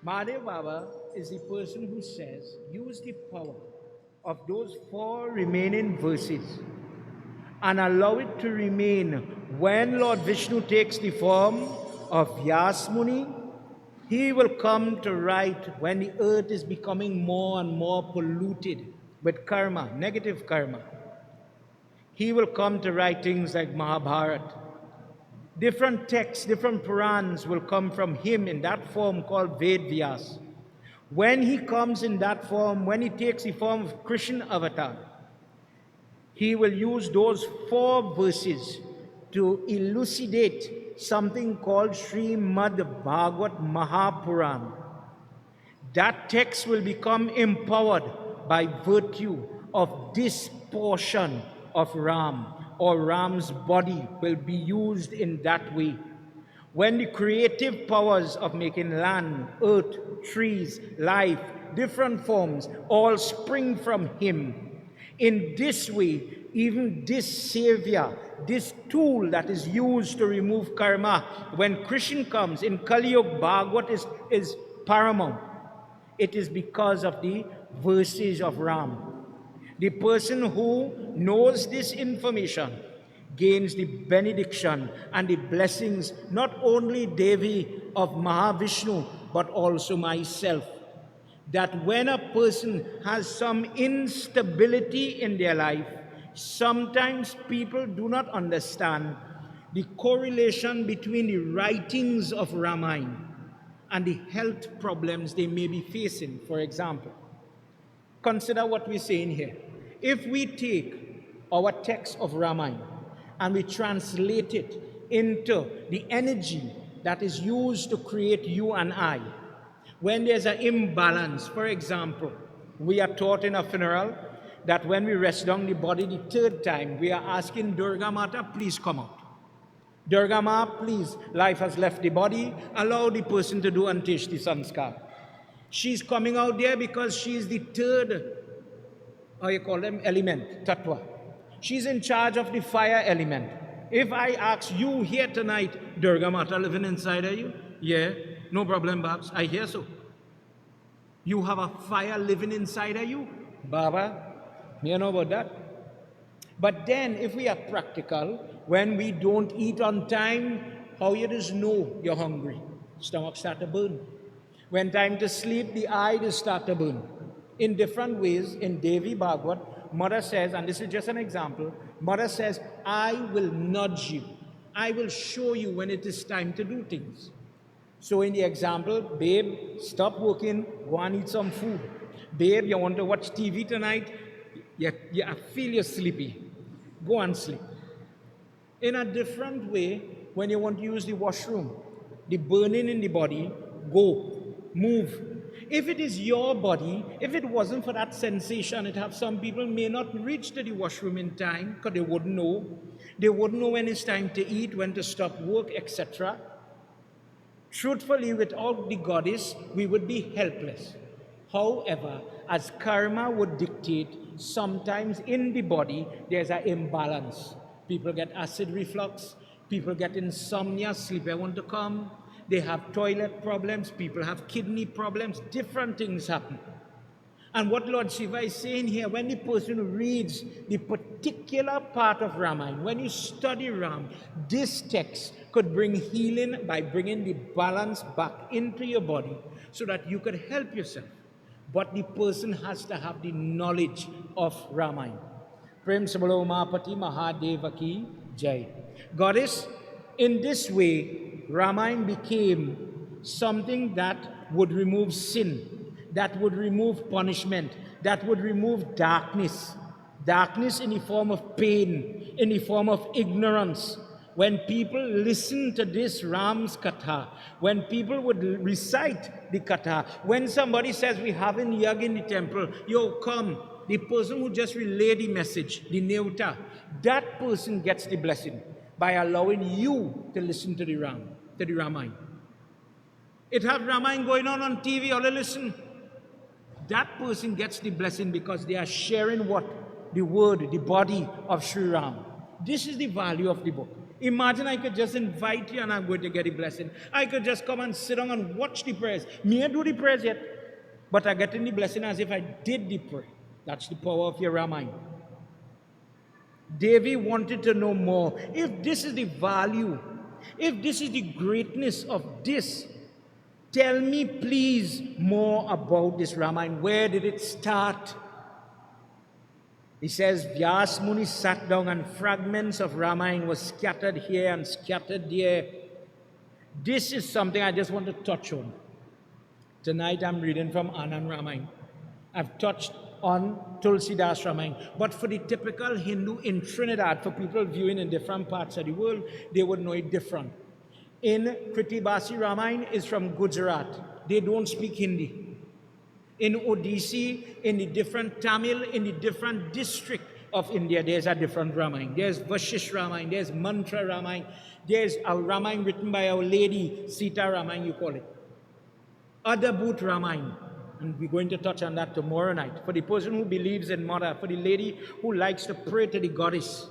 Mahadev Baba is the person who says, use the power of those 4 remaining verses and allow it to remain when Lord Vishnu takes the form of Yasmuni. He will come to write when the earth is becoming more and more polluted with karma, negative karma. He will come to write things like Mahabharata. Different texts, different Purans will come from him in that form called Ved Vyas. When he comes in that form, when he takes the form of Krishna avatar, he will use those 4 verses to elucidate something called Srimad Bhagavat Mahapuran. That text will become empowered by virtue of this portion of Ram, or Ram's body will be used in that way. When the creative powers of making land, earth, trees, life, different forms, all spring from him, in this way, even this savior, this tool that is used to remove karma, when Krishna comes in Kali Yuga, Bhagavat is paramount. It is because of the verses of Ram. The person who knows this information gains the benediction and the blessings, not only Devi of Mahavishnu, but also myself. That when a person has some instability in their life, sometimes people do not understand the correlation between the writings of Ramayana and the health problems they may be facing. For example, consider what we're saying here. If we take our text of Ramayana and we translate it into the energy that is used to create you and I, when there's an imbalance, for example, we are taught in a funeral that when we rest down the body the 3rd time, we are asking Durga Mata, please come out. Durga Ma, please, life has left the body, allow the person to do Anteshti Sanskar. She's coming out there because she's the 3rd, how you call them, element, Tattva. She's in charge of the fire element. If I ask you here tonight, Durga Mata living inside of you? Yeah, no problem, Babs. I hear so. You have a fire living inside of you? Baba, you know about that? But then, if we are practical, when we don't eat on time, how you just know you're hungry? Stomach start to burn. When time to sleep, the eye just start to burn. In different ways, in Devi Bhagavat, Mother says, and this is just an example, Mother says, I will nudge you. I will show you when it is time to do things. So in the example, babe, stop working, go and eat some food. Babe, you want to watch TV tonight? I feel you're sleepy. Go and sleep. In a different way, when you want to use the washroom, the burning in the body, go, move. If it is your body, if it wasn't for that sensation, it have some people may not reach to the washroom in time because they wouldn't know. They wouldn't know when it's time to eat, when to stop work, etc. Truthfully, without the goddess, we would be helpless. However, as karma would dictate, sometimes in the body, there's an imbalance. People get acid reflux, people get insomnia, sleep want to come, they have toilet problems, people have kidney problems, different things happen. And what Lord Shiva is saying here, when the person reads the particular part of Ramayana, when you study Ram, this text could bring healing by bringing the balance back into your body so that you could help yourself. But the person has to have the knowledge of Ramayana. Prem Sabalo Mahapati Mahadeva Ki Jai. Goddess, in this way, Ramayana became something that would remove sin, that would remove punishment, that would remove darkness. Darkness in the form of pain, in the form of ignorance. When people listen to this Ram's Katha, when people would recite the Katha, when somebody says we have in Yagna in the temple, yo, come, the person who just relayed the message, the Neuta, that person gets the blessing by allowing you to listen to the Ram, to the Ramayana. It have Ramayana going on TV, or listen. That person gets the blessing because they are sharing what? The word, the body of Sri Ram. This is the value of the book. Imagine I could just invite you and I'm going to get a blessing. I could just come and sit down and watch the prayers. Me I do the prayers yet, but I get in the blessing as if I did the prayer. That's the power of your Ramayana. Devi wanted to know more. If this is the value, if this is the greatness of this, tell me please more about this Ramayana. Where did it start? He says, Vyas Muni sat down and fragments of Ramayana was scattered here and scattered there. This is something I just want to touch on. Tonight I'm reading from Anand Ramayana. I've touched on Tulsidas Ramayana. But for the typical Hindu in Trinidad, for people viewing in different parts of the world, they would know it different. In Krittivas Ramayana is from Gujarat. They don't speak Hindi. In Odissi, in the different Tamil, in the different district of India, there's a different Ramayana. There's Vashish Ramayana, there's Mantra Ramayana, there's a Ramayana written by Our Lady, Sita Ramayana, you call it. Adabhut Ramayana, and we're going to touch on that tomorrow night. For the person who believes in Mother, for the lady who likes to pray to the goddess,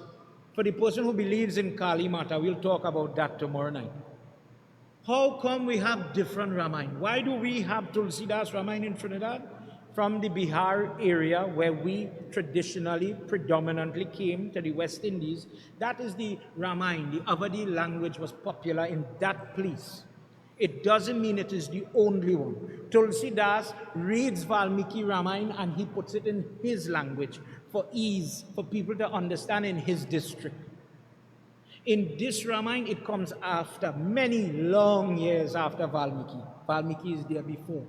for the person who believes in Kali Mata, we'll talk about that tomorrow night. How come we have different Ramayana? Why do we have Tulsidas Ramayana in Trinidad? From the Bihar area where we traditionally, predominantly came to the West Indies, that is the Ramayana. The Awadhi language was popular in that place. It doesn't mean it is the only one. Tulsidas reads Valmiki Ramayana and he puts it in his language for ease, for people to understand in his district. In this Ramayana, it comes after many long years after Valmiki. Valmiki is there before.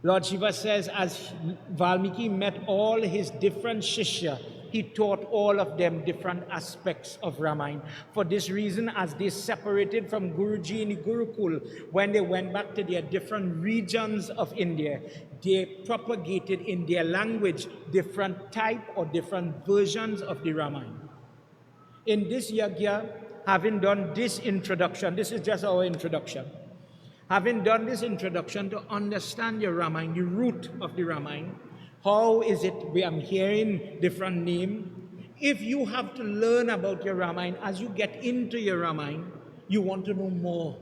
Lord Shiva says, as Valmiki met all his different Shishya, he taught all of them different aspects of Ramayana. For this reason, as they separated from Guruji in the Gurukul, when they went back to their different regions of India, they propagated in their language different type or different versions of the Ramayana. In this yagya, having done this introduction, this is just our introduction. Having done this introduction to understand your Ramayana, the root of the Ramayana, how is it we are hearing different name? If you have to learn about your Ramayana, as you get into your Ramayana, you want to know more.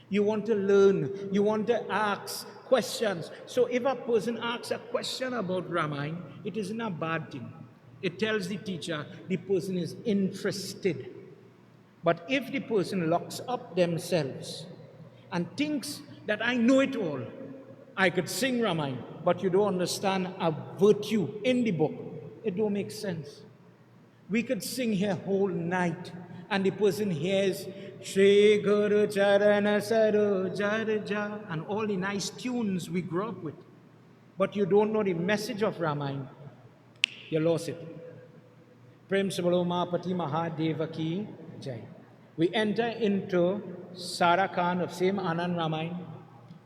You want to learn. You want to ask questions. So if a person asks a question about Ramayana, it isn't a bad thing. It tells the teacher the person is interested. But if the person locks up themselves and thinks that I know it all, I could sing Ramayana, but you don't understand a virtue in the book, it don't make sense. We could sing here whole night and the person hears Shri Guru Charana Saroja and all the nice tunes we grew up with. But you don't know the message of Ramayana, you lost it. Prem Sabaloma Pati Mahadeva Ki Jai. We enter into Sara Khan of same Anand Ramayana,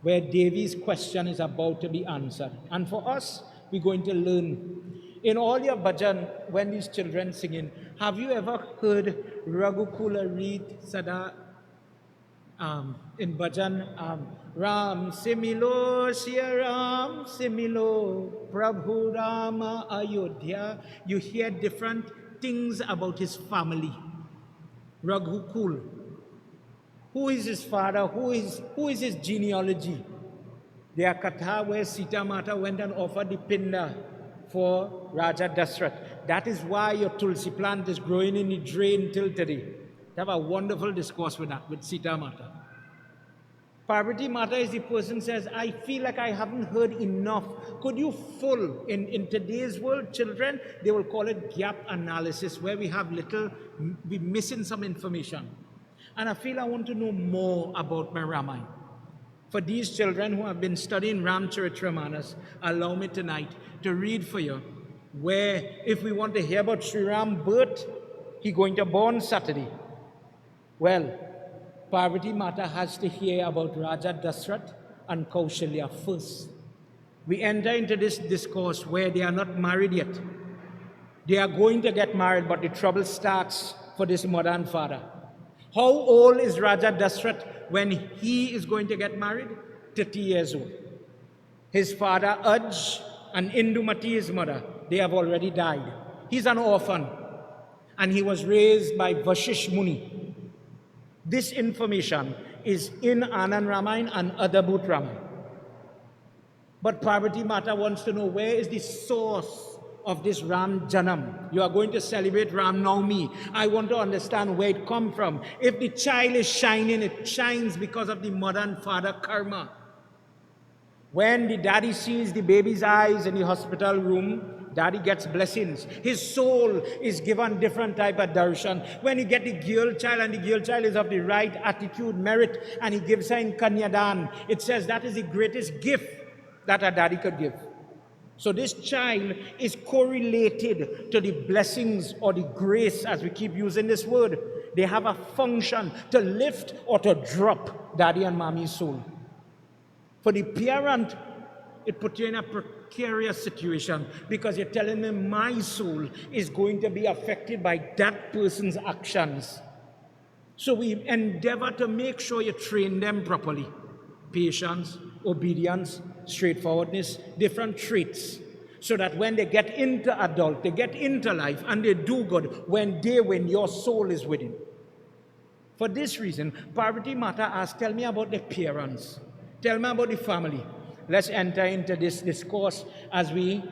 where Devi's question is about to be answered. And for us, we're going to learn. In all your bhajan, when these children singing, have you ever heard Raghukula read Sada in bhajan, Ram Similo, Siya Ram Similo, Prabhu Rama Ayodhya? You hear different things about his family. Raghukul. Who is his father? Who is his genealogy? There are katha where Sita Mata went and offered the pinda for Raja Dasrath. That is why your Tulsi plant is growing in the drain till today. They have a wonderful discourse with that, with Sita Mata. Parvati Mata is the person says, I feel like I haven't heard enough. Could you full, in today's world, children, they will call it gap analysis, where we have we're missing some information. And I feel I want to know more about my Ramayana. For these children who have been studying Ramcharitramanas, allow me tonight to read for you where, if we want to hear about Sri Ram's birth, he's going to born Saturday. Well, Parvati Mata has to hear about Raja Dasrath and Kaushalya first. We enter into this discourse where they are not married yet. They are going to get married, but the trouble starts for this mother and father. How old is Raja Dasrath when he is going to get married? 30 years old. His father, Aj, and Indumati, his mother, they have already died. He's an orphan. and he was raised by Vashish Muni. This information is in Anand Ramayan and Adabhut Ramayan. But Parvati Mata wants to know, where is the source of this Ram Janam? You are going to celebrate Ram Navami. I want to understand where it comes from. If the child is shining, it shines because of the mother and father karma. When the daddy sees the baby's eyes in the hospital room, daddy gets blessings. His soul is given different type of darshan. When you get the girl child, and the girl child is of the right attitude, merit, and he gives her in Kanyadan, it says that is the greatest gift that a daddy could give. So this child is correlated to the blessings or the grace, as we keep using this word. They have a function to lift or to drop daddy and mommy's soul. For the parent, it puts you in a precarious situation because you're telling them my soul is going to be affected by that person's actions. So we endeavor to make sure you train them properly. Patience, obedience, straightforwardness, different traits. So that when they get into adult, they get into life and they do good when your soul is within. For this reason, Parvati Mata asked, tell me about the parents. Tell me about the family. Let's enter into this discourse as we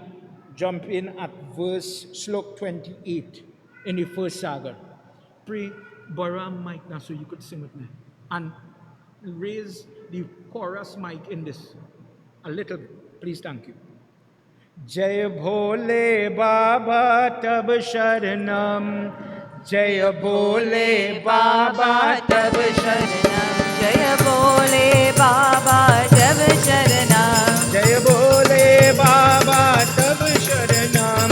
jump in at verse Slok 28 in the first saga. Pray, borrow a mic now so you could sing with me. And raise the chorus mic in this a little, please, thank you. Jai Bhole Baba Tab Sharanam, Jai Bhole Baba Tab Sharanam, Jaya Bole Baba Tab Sharanam, Jai Bhole Baba Tab Sharanam,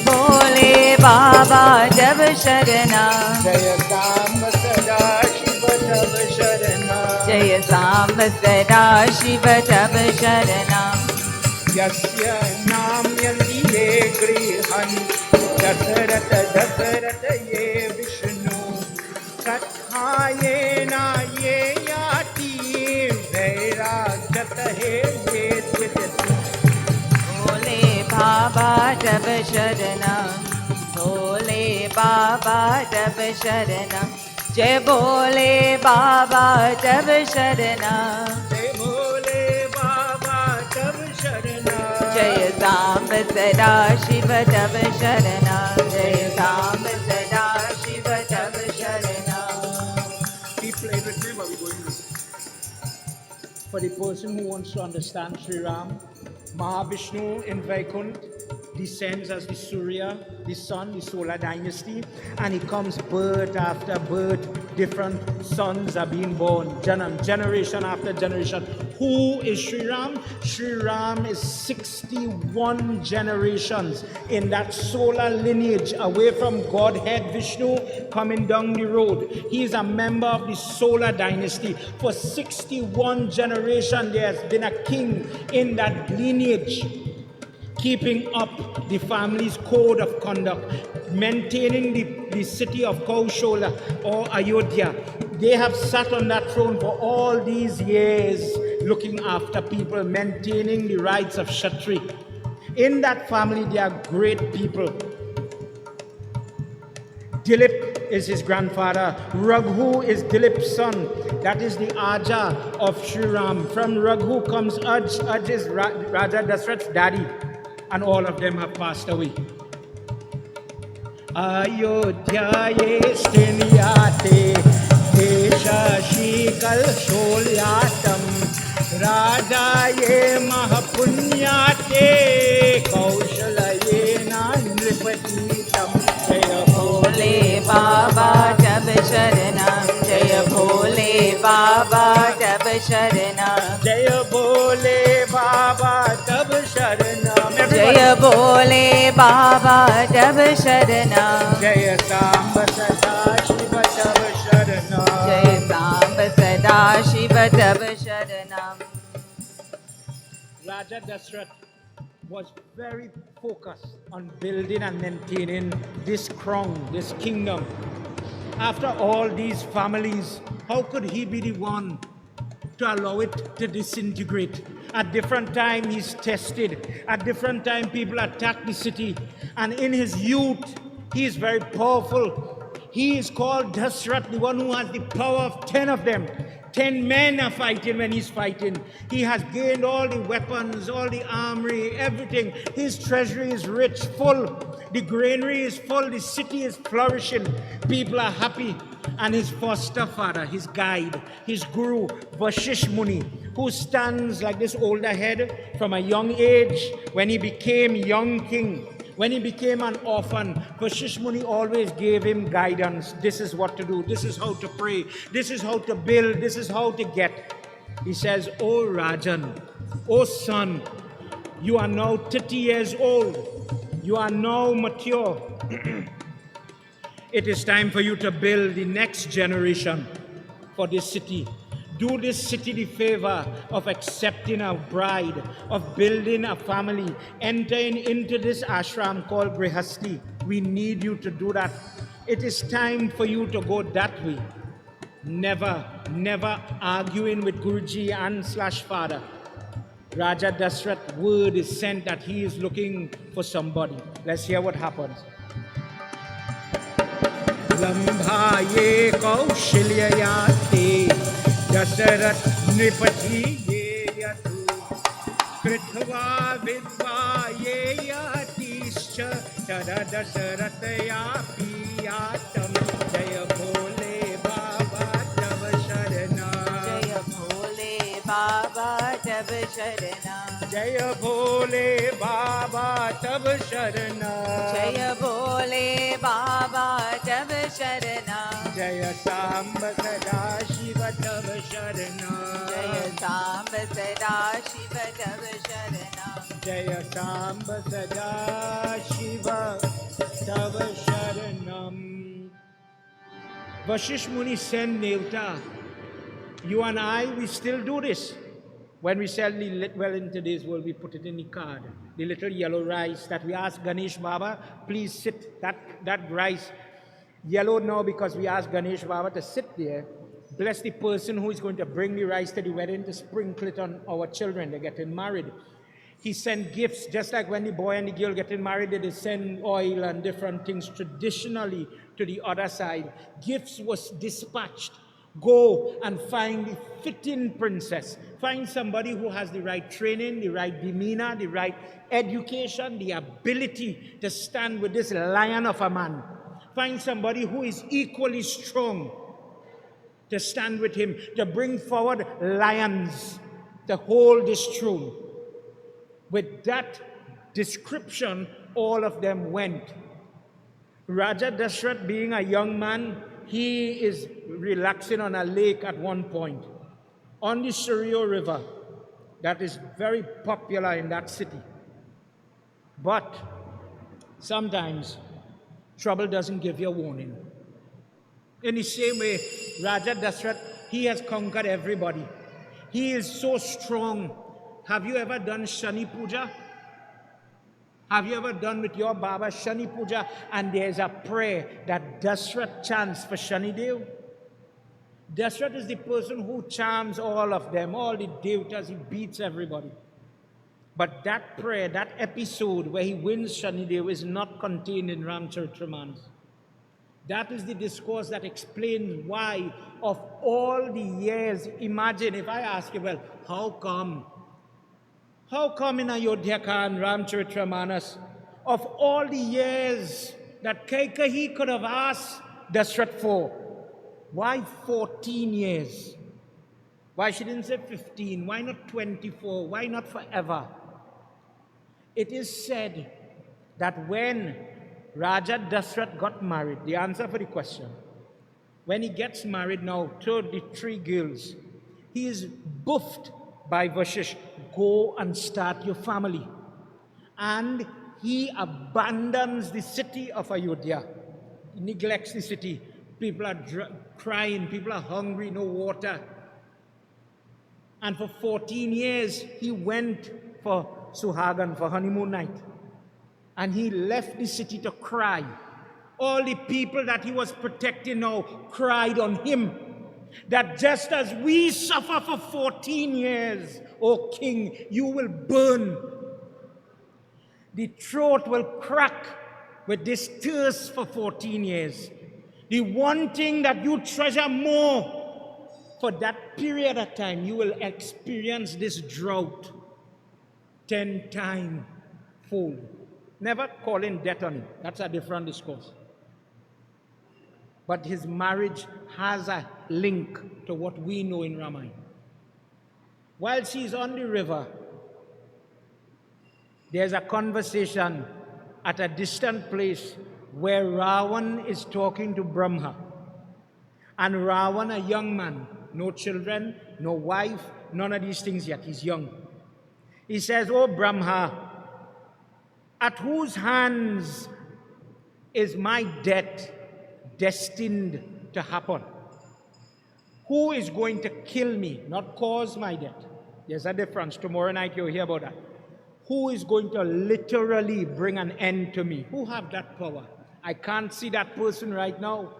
Bole Baba Tab Sharanam, Jai Kam Sada Shiva Tab Sharanam, Jaya Samba Sada Shiva Tab Sharanam, Yasya Namyandiye Grihan, Dasrath Ye Vishnu, Kathaye Na Ye Yati, Vairajat He Ye Tidati. Bole Baba Tab Sharanam, Bole Baba Tab Sharanam, Jai Bole Baba Tab Sharanam, Jai Bhole Baba Tab Sharanam, Jaya Samba Sada Shiva Tab Sharanam, Jaya Samba Sada Shiva Tab Sharanam. Keep playing with me while we're going through. For the person who wants to understand Sri Ram, Mahavishnu in Vaikunt descends as the Surya, the sun, the solar dynasty, and he comes birth after birth. Different sons are being born, Janam, generation after generation. Who is Sri Ram? Sri Ram is 61 generations in that solar lineage, away from Godhead Vishnu, coming down the road. He is a member of the solar dynasty. For 61 generations, there has been a king in that lineage, keeping up the family's code of conduct, maintaining the city of Kaushalya or Ayodhya. They have sat on that throne for all these years, looking after people, maintaining the rights of Kshatri. In that family, there are great people. Dilip is his grandfather. Raghu is Dilip's son. That is the Aja of Sri Ram. From Raghu comes Aj. Aj is Raja Dasrath's daddy. And all of them have passed away. Ayodhya ye stinyate Desha shikal sholyatam Raja ye mahapunyate Kaushalya ye na nripatitam. Jaya Bole Baba Tab Sharanam, Jaya Bole Baba Tab Sharanam, Jaya Bole Baba Tab Sharanam. Jaya Bole Baba Tab Sharanam, Jaya Samba Sada Shiva Tab Sharanam. Jaya Samba Sada Shiva Tab Sharanam. Raja Dasrath was very focused on building and maintaining this crown, this kingdom. After all these families, how could he be the one to allow it to disintegrate? At different time he's tested. At different time people attack the city. And in his youth, He is very powerful. He is called Dasrath, the one who has the power of 10 of them. 10 men are fighting when he's fighting. He has gained all the weapons, all the armory, everything. His treasury is rich, full. The granary is full. The city is flourishing. People are happy. And his foster father, his guide, his guru, Vashish Muni, who stands like this older head from a young age when he became young king. When he became an orphan, Vashish Muni always gave him guidance. This is what to do. This is how to pray. This is how to build. This is how to get. He says, "O Rajan, O son, you are now 30 years old. You are now mature. It is time for you to build the next generation for this city. Do this city the favor of accepting a bride, of building a family, entering into this ashram called Grihasti. We need you to do that. It is time for you to go that way. Never, never arguing with Guruji and / father." Raja Dasrath, word is sent that he is looking for somebody. Let's hear what happens. Lambhaye Kaushalya te Dasrath nipati ye yatu Krittiva vidvaye yatischa tada Dasrath yapiyatam Jaya Bhole Baba Tav Sharana Jaya Bhole Baba Tav Sharana Jaya Bhole Baba Tav Sharana Jaya Bhole Baba Tav Sharana Jaya Samba Sada Shiva Tav Sharana Jaya Samba Sada Shiva Tav Sharana Jaya Samba Sada Shiva Tav Sharanam. Vashish Muni sent Nevta. You and I, we still do this. When we sell well in today's world, we put it in the card. The little yellow rice that we ask Ganesh Baba, please sit. That rice, yellow now because we ask Ganesh Baba to sit there. Bless the person who is going to bring the rice to the wedding to sprinkle it on our children. They're getting married. He sent gifts, just like when the boy and the girl getting married, they send oil and different things traditionally to the other side. Gifts was dispatched. Go and find the fitting princess. Find somebody who has the right training, the right demeanor, the right education, the ability to stand with this lion of a man. Find somebody who is equally strong to stand with him, to bring forward lions to hold this throne. With that description, all of them went. Raja Dasrath, being a young man, he is relaxing on a lake at one point, on the Suryo River, that is very popular in that city. But sometimes trouble doesn't give you a warning. In the same way, Raja Dasrath, he has conquered everybody. He is so strong. Have you ever done Shani Puja? Have you ever done with your Baba Shani Puja? And there's a prayer that Dasrath chants for Shani Dev. Dasrath is the person who charms all of them, all the devatas. He beats everybody. But that prayer, that episode where he wins Shani Dev is not contained in Ramcharitmanas. That is the discourse that explains why of all the years, imagine if I ask you, well, how come? How come in Ayodhya and Ramcharitmanas, of all the years that Kaikeyi could have asked Dasrath for, why 14 years? Why she didn't say 15? Why not 24? Why not forever? It is said that when Raja Dasrath got married, the answer for the question, when he gets married now to the 3 girls, he is buffed by Vashish, go and start your family. And he abandons the city of Ayodhya. He neglects the city. People are crying, people are hungry, no water. And for 14 years, he went for Suhagan, for honeymoon night. And he left the city to cry. All the people that he was protecting now cried on him. That just as we suffer for 14 years, O king, you will burn. The throat will crack with this thirst for 14 years, the one thing that you treasure more, for that period of time, you will experience this drought 10 times fold. Never calling death on him. That's a different discourse. But his marriage has a link to what we know in Ramayana. While she's on the river, there's a conversation at a distant place where Ravan is talking to Brahma. And Ravan, a young man, no children, no wife, none of these things yet. He's young. He says, "Oh Brahma, at whose hands is my death destined to happen? Who is going to kill me, not cause my death?" There's a difference. Tomorrow night you'll hear about that. Who is going to literally bring an end to me? Who have that power? I can't see that person right now.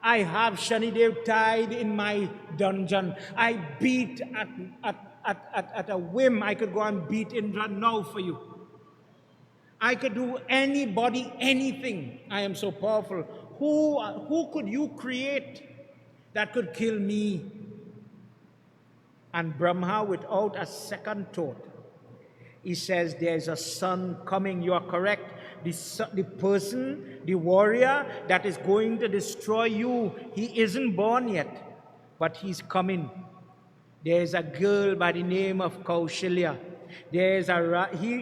I have Shanidev tied in my dungeon. I beat at a whim. I could go and beat Indra now for you. I could do anybody anything. I am so powerful. Who could you create that could kill me? And Brahma, without a second thought, he says, "There's a son coming." You are correct. The person, the warrior that is going to destroy you, he isn't born yet, but he's coming. There's a girl by the name of Kaushalya.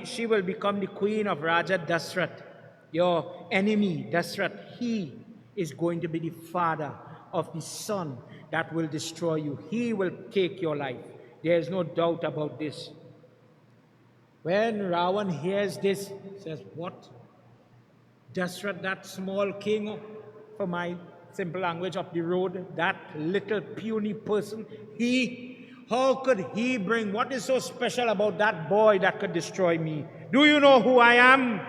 She will become the queen of Raja Dasrath, your enemy Dasrath. He is going to be the father of the son that will destroy you. He will take your life. There is no doubt about this. When Ravan hears this, he says, "What? Dasrath, that small king, for my simple language, of the road, that little puny person, how could he bring, what is so special about that boy that could destroy me? Do you know who I am?"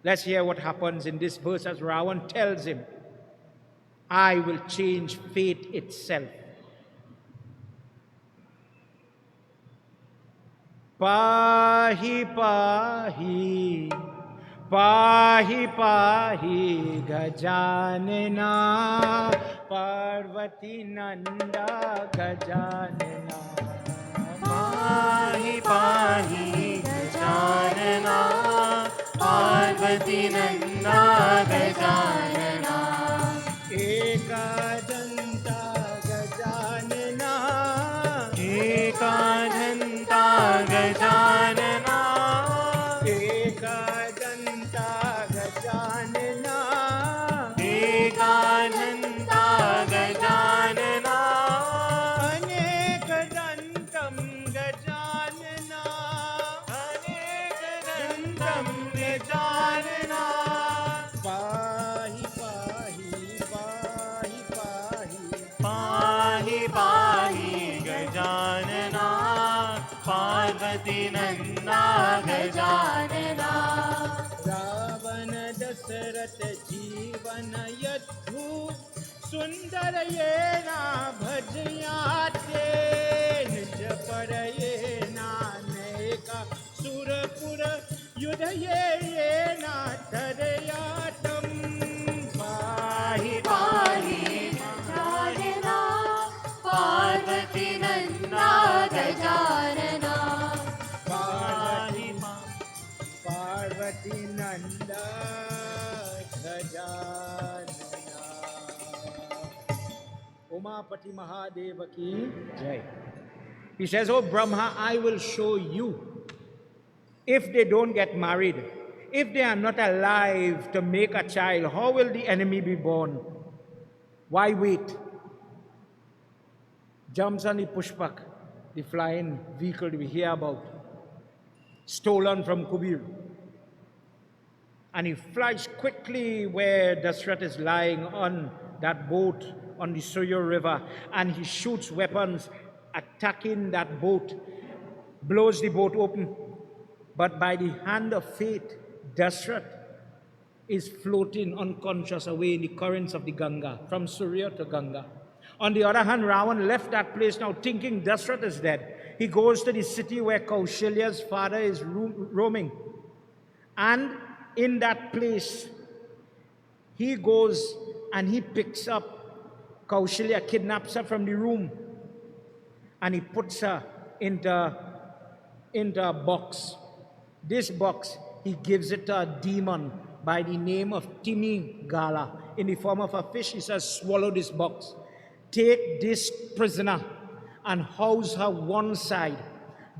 Let's hear what happens in this verse as Ravan tells him, "I will change fate itself." Pahi pahi, pahi pahi gajanana, Parvati nanda gajanana. Pahi pahi gajanana, Parvati nanda gajanana. Ekadanta gajanana, Ekadanta gajanana, Ekadanta gajanana, Ekadanta gajanana, Anekadantam gajanana, Anekadantam gajanana. Pahi pahi pahi pahi, Pahi pahi gajanana, Parvati nanda gajanana. Ravana Dasrath Jeevana Yadhu Sundarayena Bhajyate Nijaparayena Neka Surapura Yudhayena Tarayatam. Pahi pahi gajanana, Parvati nanda gajanana. Pahi Parvati Nanda Gajanana. Umapati Mahadeva ki jai. He says, "Oh Brahma, I will show you. If they don't get married, if they are not alive to make a child, how will the enemy be born? Why wait?" Jumps on the pushpak, the flying vehicle we hear about, stolen from Kubir. And he flies quickly where Dasrath is lying on that boat on the Surya River, and he shoots weapons attacking that boat, blows the boat open. But by the hand of fate, Dasrath is floating unconscious away in the currents of the Ganga, from Surya to Ganga. On the other hand, Ravan left that place now thinking Dasrath is dead. He goes to the city where Kaushalya's father is roaming. And in that place, he goes and he picks up Kaushalya, kidnaps her from the room, and he puts her into a box. This box, he gives it to a demon by the name of Timi Gala. In the form of a fish, he says, swallow this box. Take this prisoner and house her one side.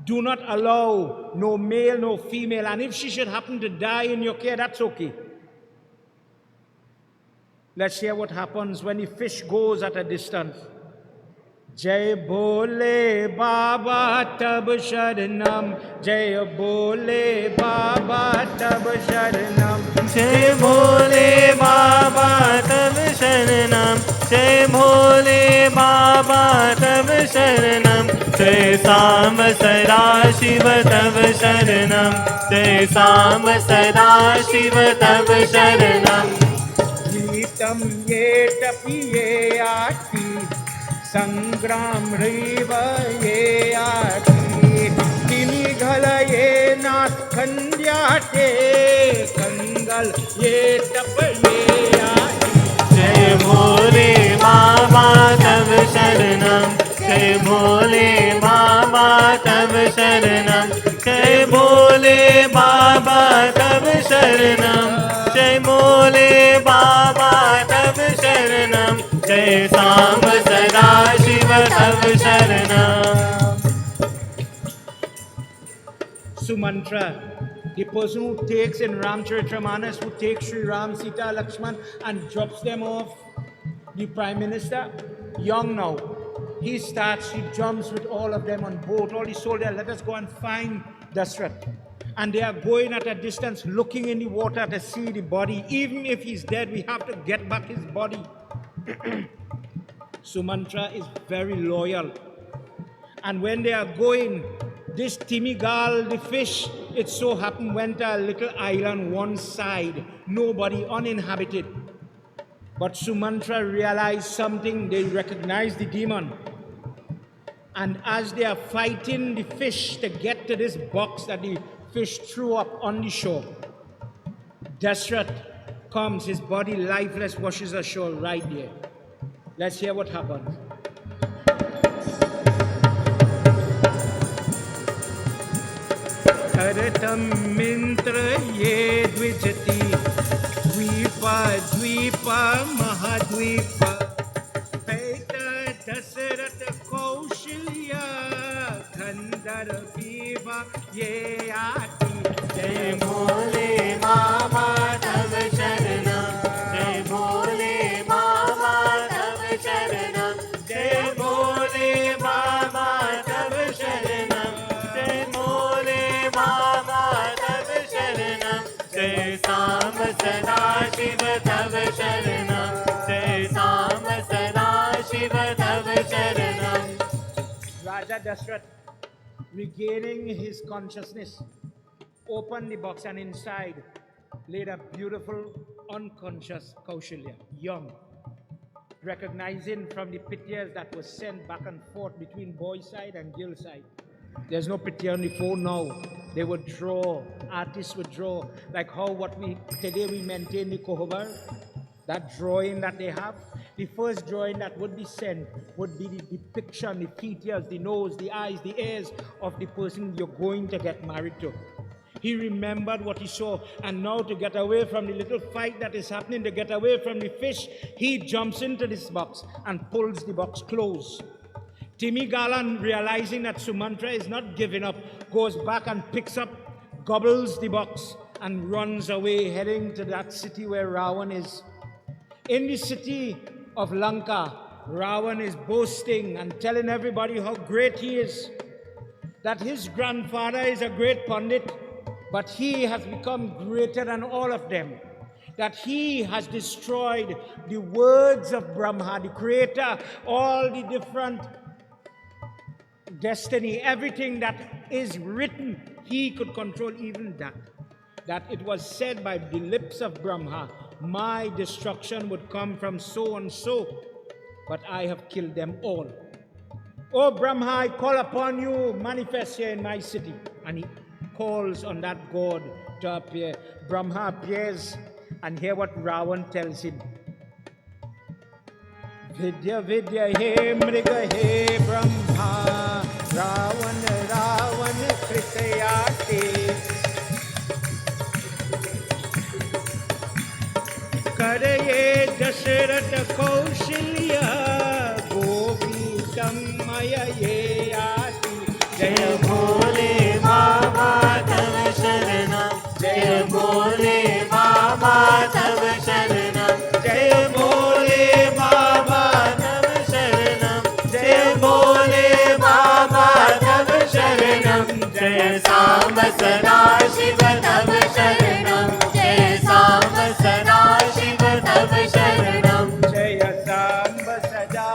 Do not allow no male, no female. And if she should happen to die in your care, that's okay. Let's hear what happens when the fish goes at a distance. Jai Bole Baba Tab Sharanam, Jai Bole Baba Tab Sharanam, Jai Bole Baba Tab Sharanam, Jai Bole Baba Tab Sharanam, Jai Sam Sada Shiva Tab Sharanam, Jai Sam Sada Shiva Tab Sharanam. Geetam Ye Tapiye Aati, Sangram Riva Ye Aati, Timi Ghala Ye Nath Khandyate, Kangal Ye Tapiye Aati. Jai Bole Baba Tab Sharanam, Jai Bole Baba Tab Sharanam, Jai Bole Baba Tab Sharanam, Jai Bole Baba Tab Sharanam, Jai Sam Sada Shiva Tab Sharanam. Sumantra, the person who takes in Ramcharitramanas, who takes Sri Ram, Sita, Lakshman and drops them off, the Prime Minister, young now, he jumps with all of them on boat, all the soldiers, let us go and find Dasrath. And they are going at a distance, looking in the water to see the body. Even if he's dead, we have to get back his body. Sumantra is very loyal. And when they are going, this Timigal, the fish, it so happened went to a little island one side, nobody, uninhabited. But Sumantra realized something, they recognized the demon. And as they are fighting the fish to get to this box that the fish threw up on the shore, Dasrath comes, his body lifeless, washes ashore right there. Let's hear what happens. Karatam Mintra Ye Dvijati Dvipa Dvipa Mahadvipa Peta Dasrath Kaushalya Khandar Viva Ye Aati. Jai Bole Baba Tab Sharanam, Jai Bole Baba Tab Sharanam, Jai Bole Baba Tab Sharanam, Jai Bole Baba Tab Sharanam, Jai Sam Sada Shiva Tab Sharanam, Jai Sam Sada Shiva Tab Sharanam. Raja Dasrath, regaining his consciousness, opened the box and inside laid a beautiful, unconscious Kaushalya, young. Recognizing from the pictures that was sent back and forth between boy side and girl side. There's no picture on the phone now. They would draw, artists would draw, like how today we maintain the Kohobar, that drawing that they have. The first drawing that would be sent would be the depiction, the features, the nose, the eyes, the ears of the person you're going to get married to. He remembered what he saw, and now to get away from the little fight that is happening, to get away from the fish, he jumps into this box and pulls the box close. Timi Galan, realizing that Sumantra is not giving up, goes back and picks up, gobbles the box, and runs away, heading to that city where Ravan is. In the city of Lanka, Ravan is boasting and telling everybody how great he is, that his grandfather is a great Pandit, but he has become greater than all of them, that he has destroyed the words of Brahma, the creator, all the different destiny, everything that is written, he could control even that. That it was said by the lips of Brahma, my destruction would come from so and so, but I have killed them all. Oh Brahma, I call upon you, manifest here in my city. And he calls on that God to appear. Brahma appears and hear what Ravan tells him. Vidya Vidya he Mriga he Brahma Ravan Ravan Krittivas Karaye Dasrath Kaushalya Gopitam Maya ye Ati जय भोले बाबा तव शरणम जय भोले बाबा तव शरणम जय भोले बाबा तव शरणम जय भोले बाबा तव शरणम जय सांब सदा शिव तव शरणम जय सांब सदा शिव तव शरणम जय सांब सदा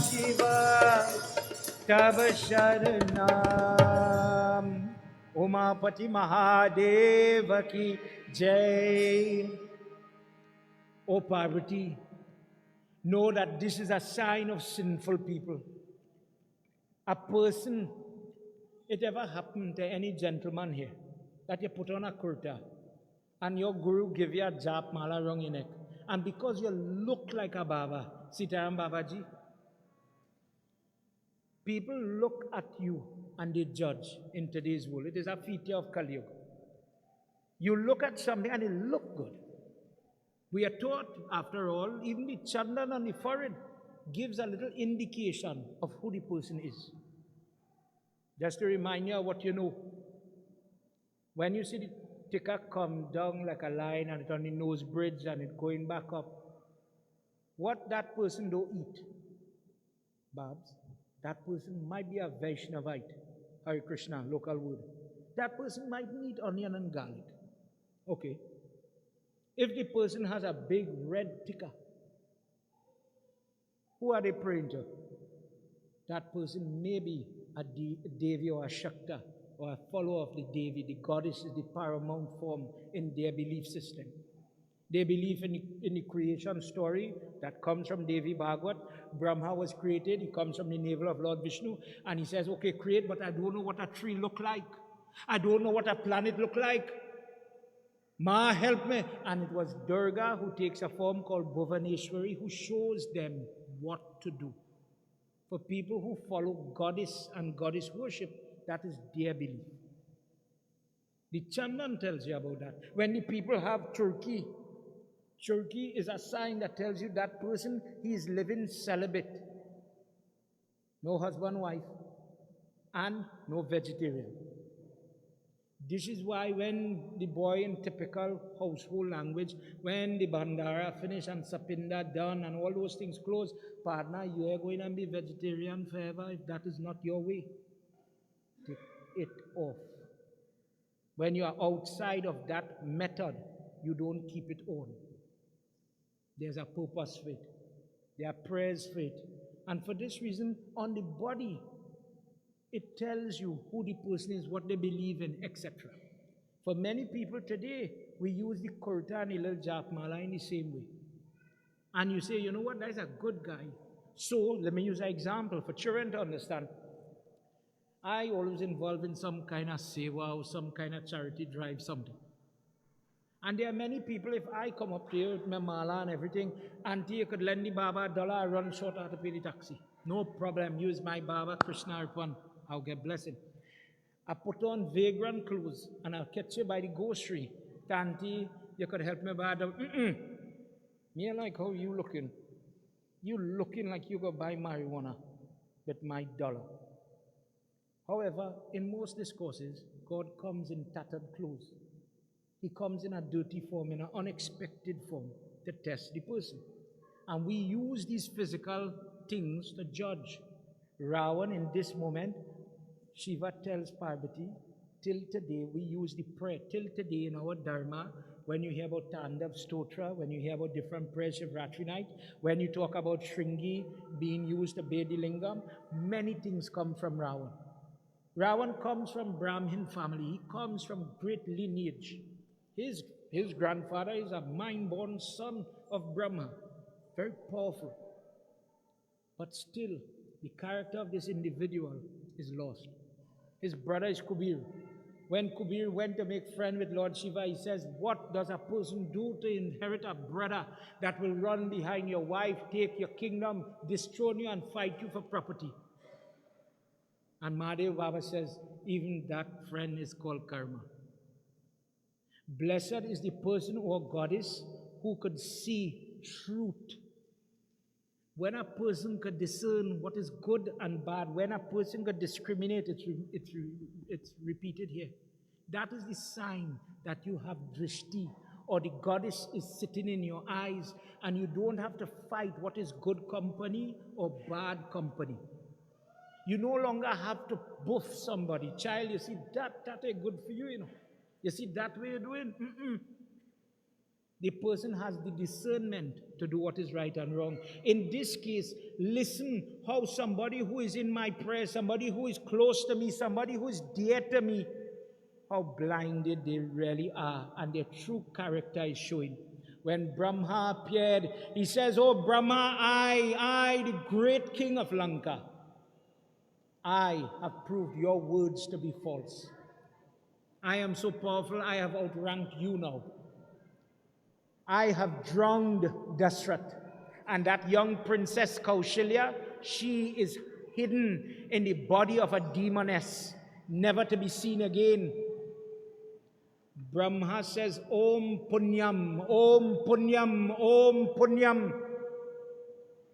शिव तव शरणम उमापति महादेव की जय. O Parvati, know that this is a sign of sinful people. A person, it ever happened to any gentleman here that you put on a kurta and your guru give you a jap mala around your neck, and because you look like a Baba, Sitaram Babaji, people look at you and they judge in today's world. It is a feature of Kali Yuga. You look at something and it look good. We are taught, after all, even the chandan on the forehead gives a little indication of who the person is. Just to remind you of what you know. When you see the tikka come down like a line and it's on the nose bridge and it's going back up, what that person don't eat, Babs, that person might be a Vaishnavite, Hare Krishna, local word. That person might eat onion and garlic. Okay. If the person has a big red tikka, who are they praying to? That person may be a Devi or a Shakta or a follower of the Devi. The goddess is the paramount form in their belief system. They believe in the creation story that comes from Devi Bhagavad. Brahma was created, he comes from the navel of Lord Vishnu, and he says, okay, create, but I don't know what a tree look like. I don't know what a planet look like. Ma, help me. And it was Durga who takes a form called Bhuvaneshwari who shows them what to do. For people who follow goddess and goddess worship, that is their belief. The Chandan tells you about that. When the people have Turkey, Turkey is a sign that tells you that person, he is living celibate. No husband, wife, and no vegetarian. This is why when the boy in typical household language, when the bandara finish and sapinda done and all those things close, partner, you are going to be vegetarian forever if that is not your way. Take it off. When you are outside of that method, you don't keep it on. There's a purpose for it. There are prayers for it. And for this reason, on the body, it tells you who the person is, what they believe in, etc. For many people today, we use the kurta and the little japmala in the same way. And you say, you know what, that's a good guy. So, let me use an example for children to understand. I always involved in some kind of seva or some kind of charity drive, something. And there are many people, if I come up to you with my mala and everything, auntie, you could lend the Baba $1, I run short out to pay the taxi. No problem, use my Baba, Krishna Arpan, I'll get blessed. I put on vagrant clothes and I'll catch you by the grocery. Auntie, you could help me buy the... Me like how you looking. You looking like you go buy marijuana with my $1. However, in most discourses, God comes in tattered clothes. He comes in a dirty form, in an unexpected form to test the person. And we use these physical things to judge. Ravan, in this moment, Shiva tells Parvati, till today we use the prayer. Till today in our Dharma, when you hear about Tandav Stotra, when you hear about different prayers of Ratri night, when you talk about Shringi being used to bathe the lingam, many things come from Ravan. Ravan comes from Brahmin family. He comes from great lineage. His grandfather is a mind-born son of Brahma. Very powerful. But still, the character of this individual is lost. His brother is Kubir. When Kubir went to make friend with Lord Shiva, he says, what does a person do to inherit a brother that will run behind your wife, take your kingdom, dethrone you, and fight you for property? And Mahadev Baba says, even that friend is called karma. Blessed is the person or goddess who could see truth. When a person could discern what is good and bad, when a person could discriminate, it's repeated here. That is the sign that you have drishti, or the goddess is sitting in your eyes, and you don't have to fight what is good company or bad company. You no longer have to buff somebody. Child, you see, that ain't good for you, you know. You see, that way you're doing? The person has the discernment to do what is right and wrong. In this case, listen how somebody who is in my prayer, somebody who is close to me, somebody who is dear to me, how blinded they really are, and their true character is showing. When Brahma appeared, he says, oh Brahma, I, the great king of Lanka, I have proved your words to be false. I am so powerful, I have outranked you now. I have drowned Dasrath, and that young princess Kaushalya, she is hidden in the body of a demoness, never to be seen again. Brahma says, Om Punyam, Om Punyam, Om Punyam.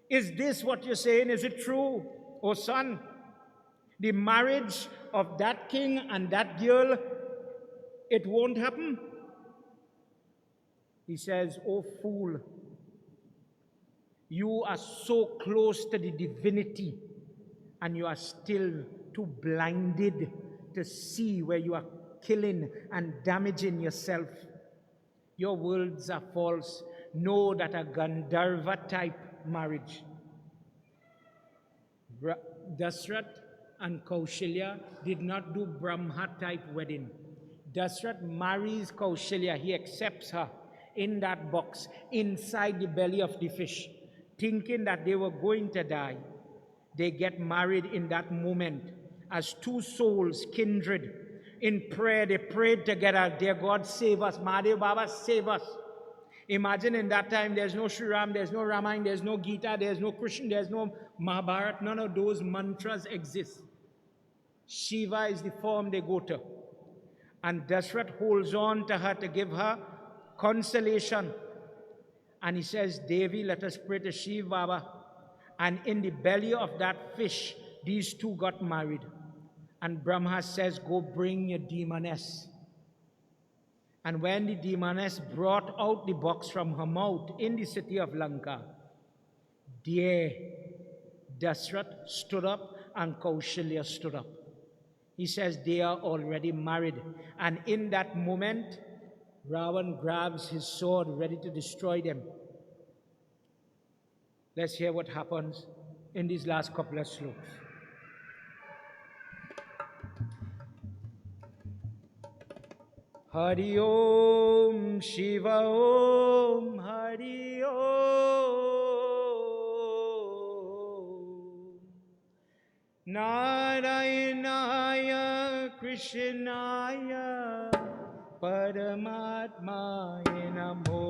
Is this what you're saying? Is it true, oh son? The marriage of that king and that girl, it won't happen? He says, oh fool, you are so close to the divinity and you are still too blinded to see where you are killing and damaging yourself. Your words are false. Know that a Gandharva type marriage. Dasrath and Kaushalya did not do Brahma type wedding. Dasrath marries Kaushalya. He accepts her in that box, inside the belly of the fish, thinking that they were going to die. They get married in that moment as two souls, kindred. In prayer, they prayed together, dear God, save us. Mahadev Baba, save us. Imagine in that time, there's no Sri Ram, there's no Ramayana, there's no Gita, there's no Krishna, there's no Mahabharata. None of those mantras exist. Shiva is the form they go to. And Dasrath holds on to her to give her consolation. And he says, Devi, let us pray to Shiva Baba. And in the belly of that fish, these two got married. And Brahma says, go bring your demoness. And when the demoness brought out the box from her mouth in the city of Lanka, dear Dasrath stood up and Kaushalya stood up. He says they are already married. And in that moment, Ravan grabs his sword ready to destroy them. Let's hear what happens in these last couple of slokas. Hari Om Shiva Om Hari Om Narayanaya Krishnaya Paramatmaya Namo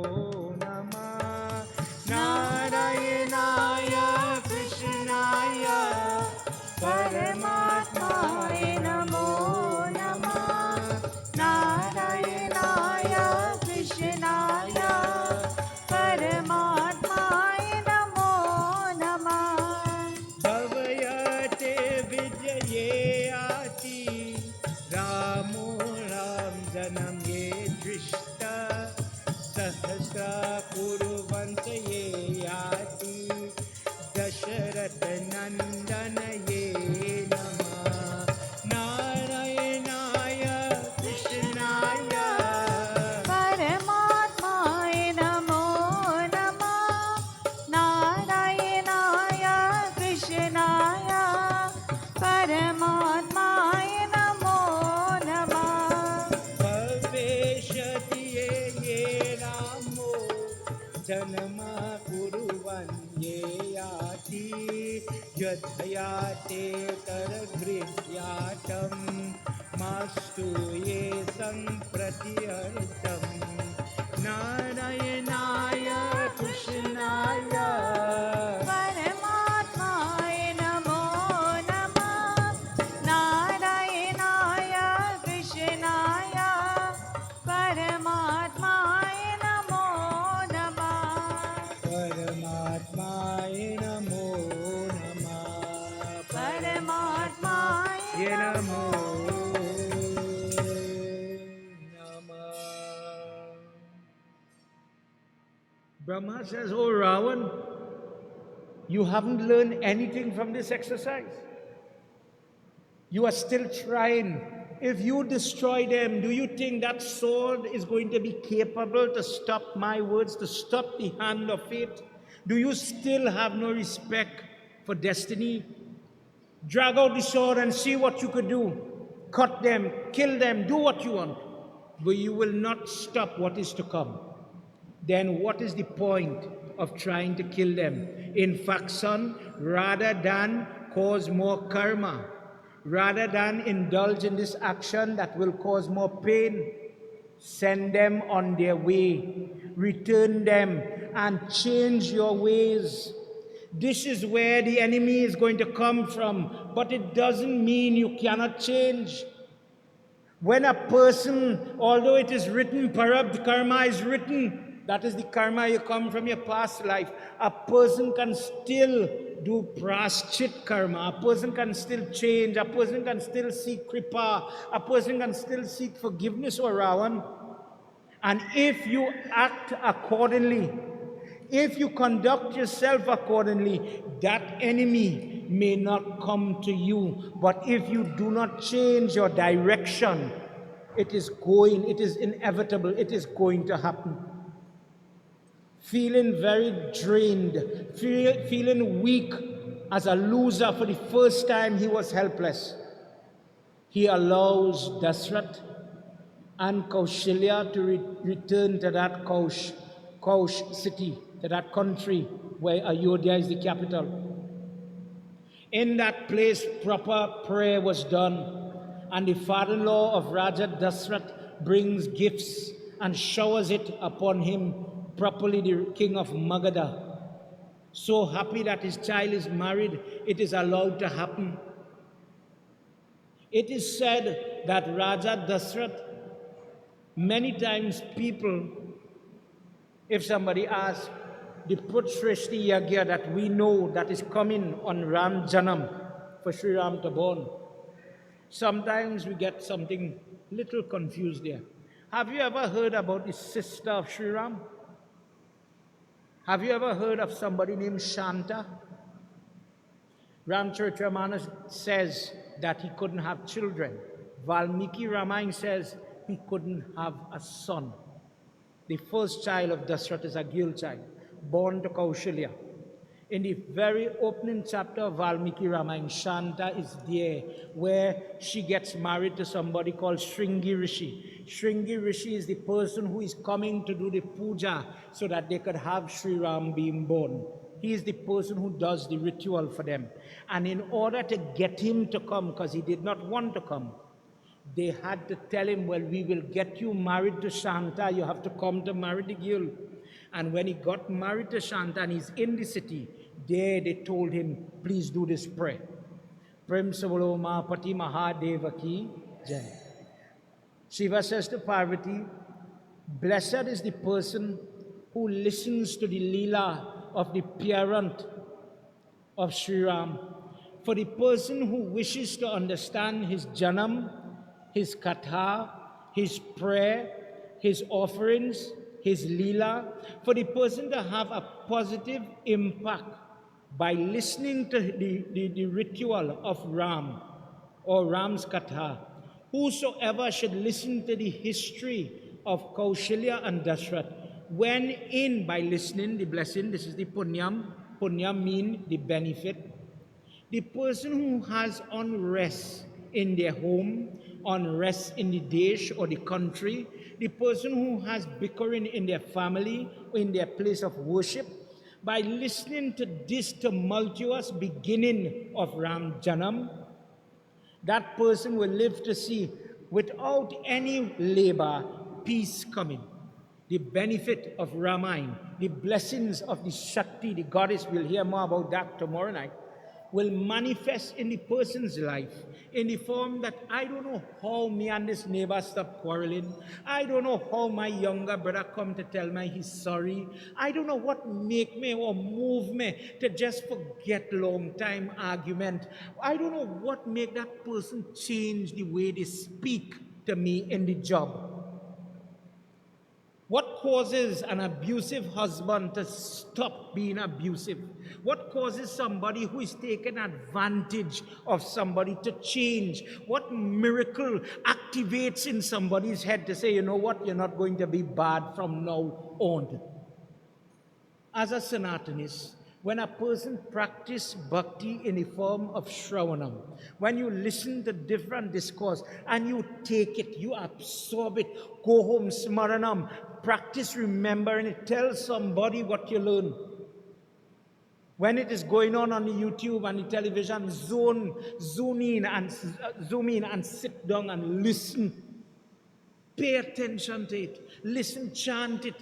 Namah Narayanaya Krishnaya Paramatmaya Namo Namah Narayanaya Krishnaya Paramatmaya Namo Namah Bhavayate Vijaye Ati Ramo Ram Janam Ye Drishta Sahasra Purvanta Ye Ati Dasrath Nandana Ye Namah Narayanaya Krishnaya Paramatmaya Namo Namah Narayanaya Krishnaya Paramatmaya Namo Namah Bhaveshati Ye Ramo Janama Kuruvan Ye Yati Yadhayate Taragridyatam मास्तु ये सम्प्रत्यर्थम् नारायणाय कृष्णाय परमात्माय नमो नमः नारायणाय कृष्णाय परमात्माय नमो नमः परमात्माय नमो नमः परमात्माय नमो नमः Brahma says, "Oh Ravan, you haven't learned anything from this exercise. You are still trying. If you destroy them, do you think that sword is going to be capable to stop my words, to stop the hand of fate? Do you still have no respect for destiny? Drag out the sword and see what you could do. Cut them, kill them, do what you want. But you will not stop what is to come. Then what is the point of trying to kill them? In fact, son, rather than cause more karma, rather than indulge in this action that will cause more pain, send them on their way, return them, and change your ways. This is where the enemy is going to come from, but it doesn't mean you cannot change. When a person, although it is written, parabd karma is written, that is the karma you come from your past life, a person can still do praschit karma, a person can still change, a person can still seek kripa, a person can still seek forgiveness or Ravan. And if you act accordingly, if you conduct yourself accordingly, that enemy may not come to you. But if you do not change your direction, it is inevitable, it is going to happen. Feeling very drained, feeling weak as a loser for the first time, he was helpless. He allows Dasrath and Kaushalya to return to that Kaush city, to that country where Ayodhya is the capital. In that place, proper prayer was done, and the father-in-law of Raja Dasrath brings gifts and showers it upon him, properly the king of Magadha. So happy that his child is married, it is allowed to happen. It is said that Raja Dasrath, many times people, if somebody asks, the Putrishti Yagna that we know that is coming on Ram Janam for Sri Ram to born, sometimes we get something little confused there. Have you ever heard about the sister of Sri Ram? Have you ever heard of somebody named Shanta? Ramcharitramana says that he couldn't have children. Valmiki Ramayan says he couldn't have a son. The first child of Dasrath is a girl child, born to Kaushalya. In the very opening chapter of Valmiki Ramayan, Shanta is there, where she gets married to somebody called Shringi Rishi. Shringi Rishi is the person who is coming to do the puja so that they could have Sri Ram being born. He is the person who does the ritual for them. And in order to get him to come, because he did not want to come, they had to tell him, well, we will get you married to Shanta. You have to come to marry the girl. And when he got married to Shanta and he's in the city, there they told him, please do this prayer. Prem Savalo Mahapati Mahadeva ki Jai. Shiva says to Parvati, blessed is the person who listens to the Leela of the parent of Sri Ram. For the person who wishes to understand his Janam, his Katha, his prayer, his offerings, his Leela, for the person to have a positive impact by listening to the ritual of Ram or Ram's Katha, whosoever should listen to the history of Kaushalya and Dasrath, when in by listening, the blessing, this is the punyam, punyam mean the benefit. The person who has unrest in their home, unrest in the desh or the country, the person who has bickering in their family or in their place of worship, by listening to this tumultuous beginning of Ram Janam, That person will live to see, without any labor, peace coming. The benefit of Ramayana, the blessings of the Shakti, the goddess, we'll hear more about that tomorrow night, will manifest in the person's life in the form that I don't know how me and this neighbor stop quarreling. I don't know how my younger brother come to tell me he's sorry. I don't know what make me or move me to just forget long time argument. I don't know what make that person change the way they speak to me in the job. What causes an abusive husband to stop being abusive? What causes somebody who is taking advantage of somebody to change? What miracle activates in somebody's head to say, you know what, you're not going to be bad from now on? As a Sanatanist, when a person practices bhakti in the form of Shravanam, when you listen to different discourse and you take it, you absorb it, go home, smaranam, practice remembering it, tell somebody what you learn. When it is going on the YouTube and the television, zoom in and sit down and listen. Pay attention to it. Listen, chant it.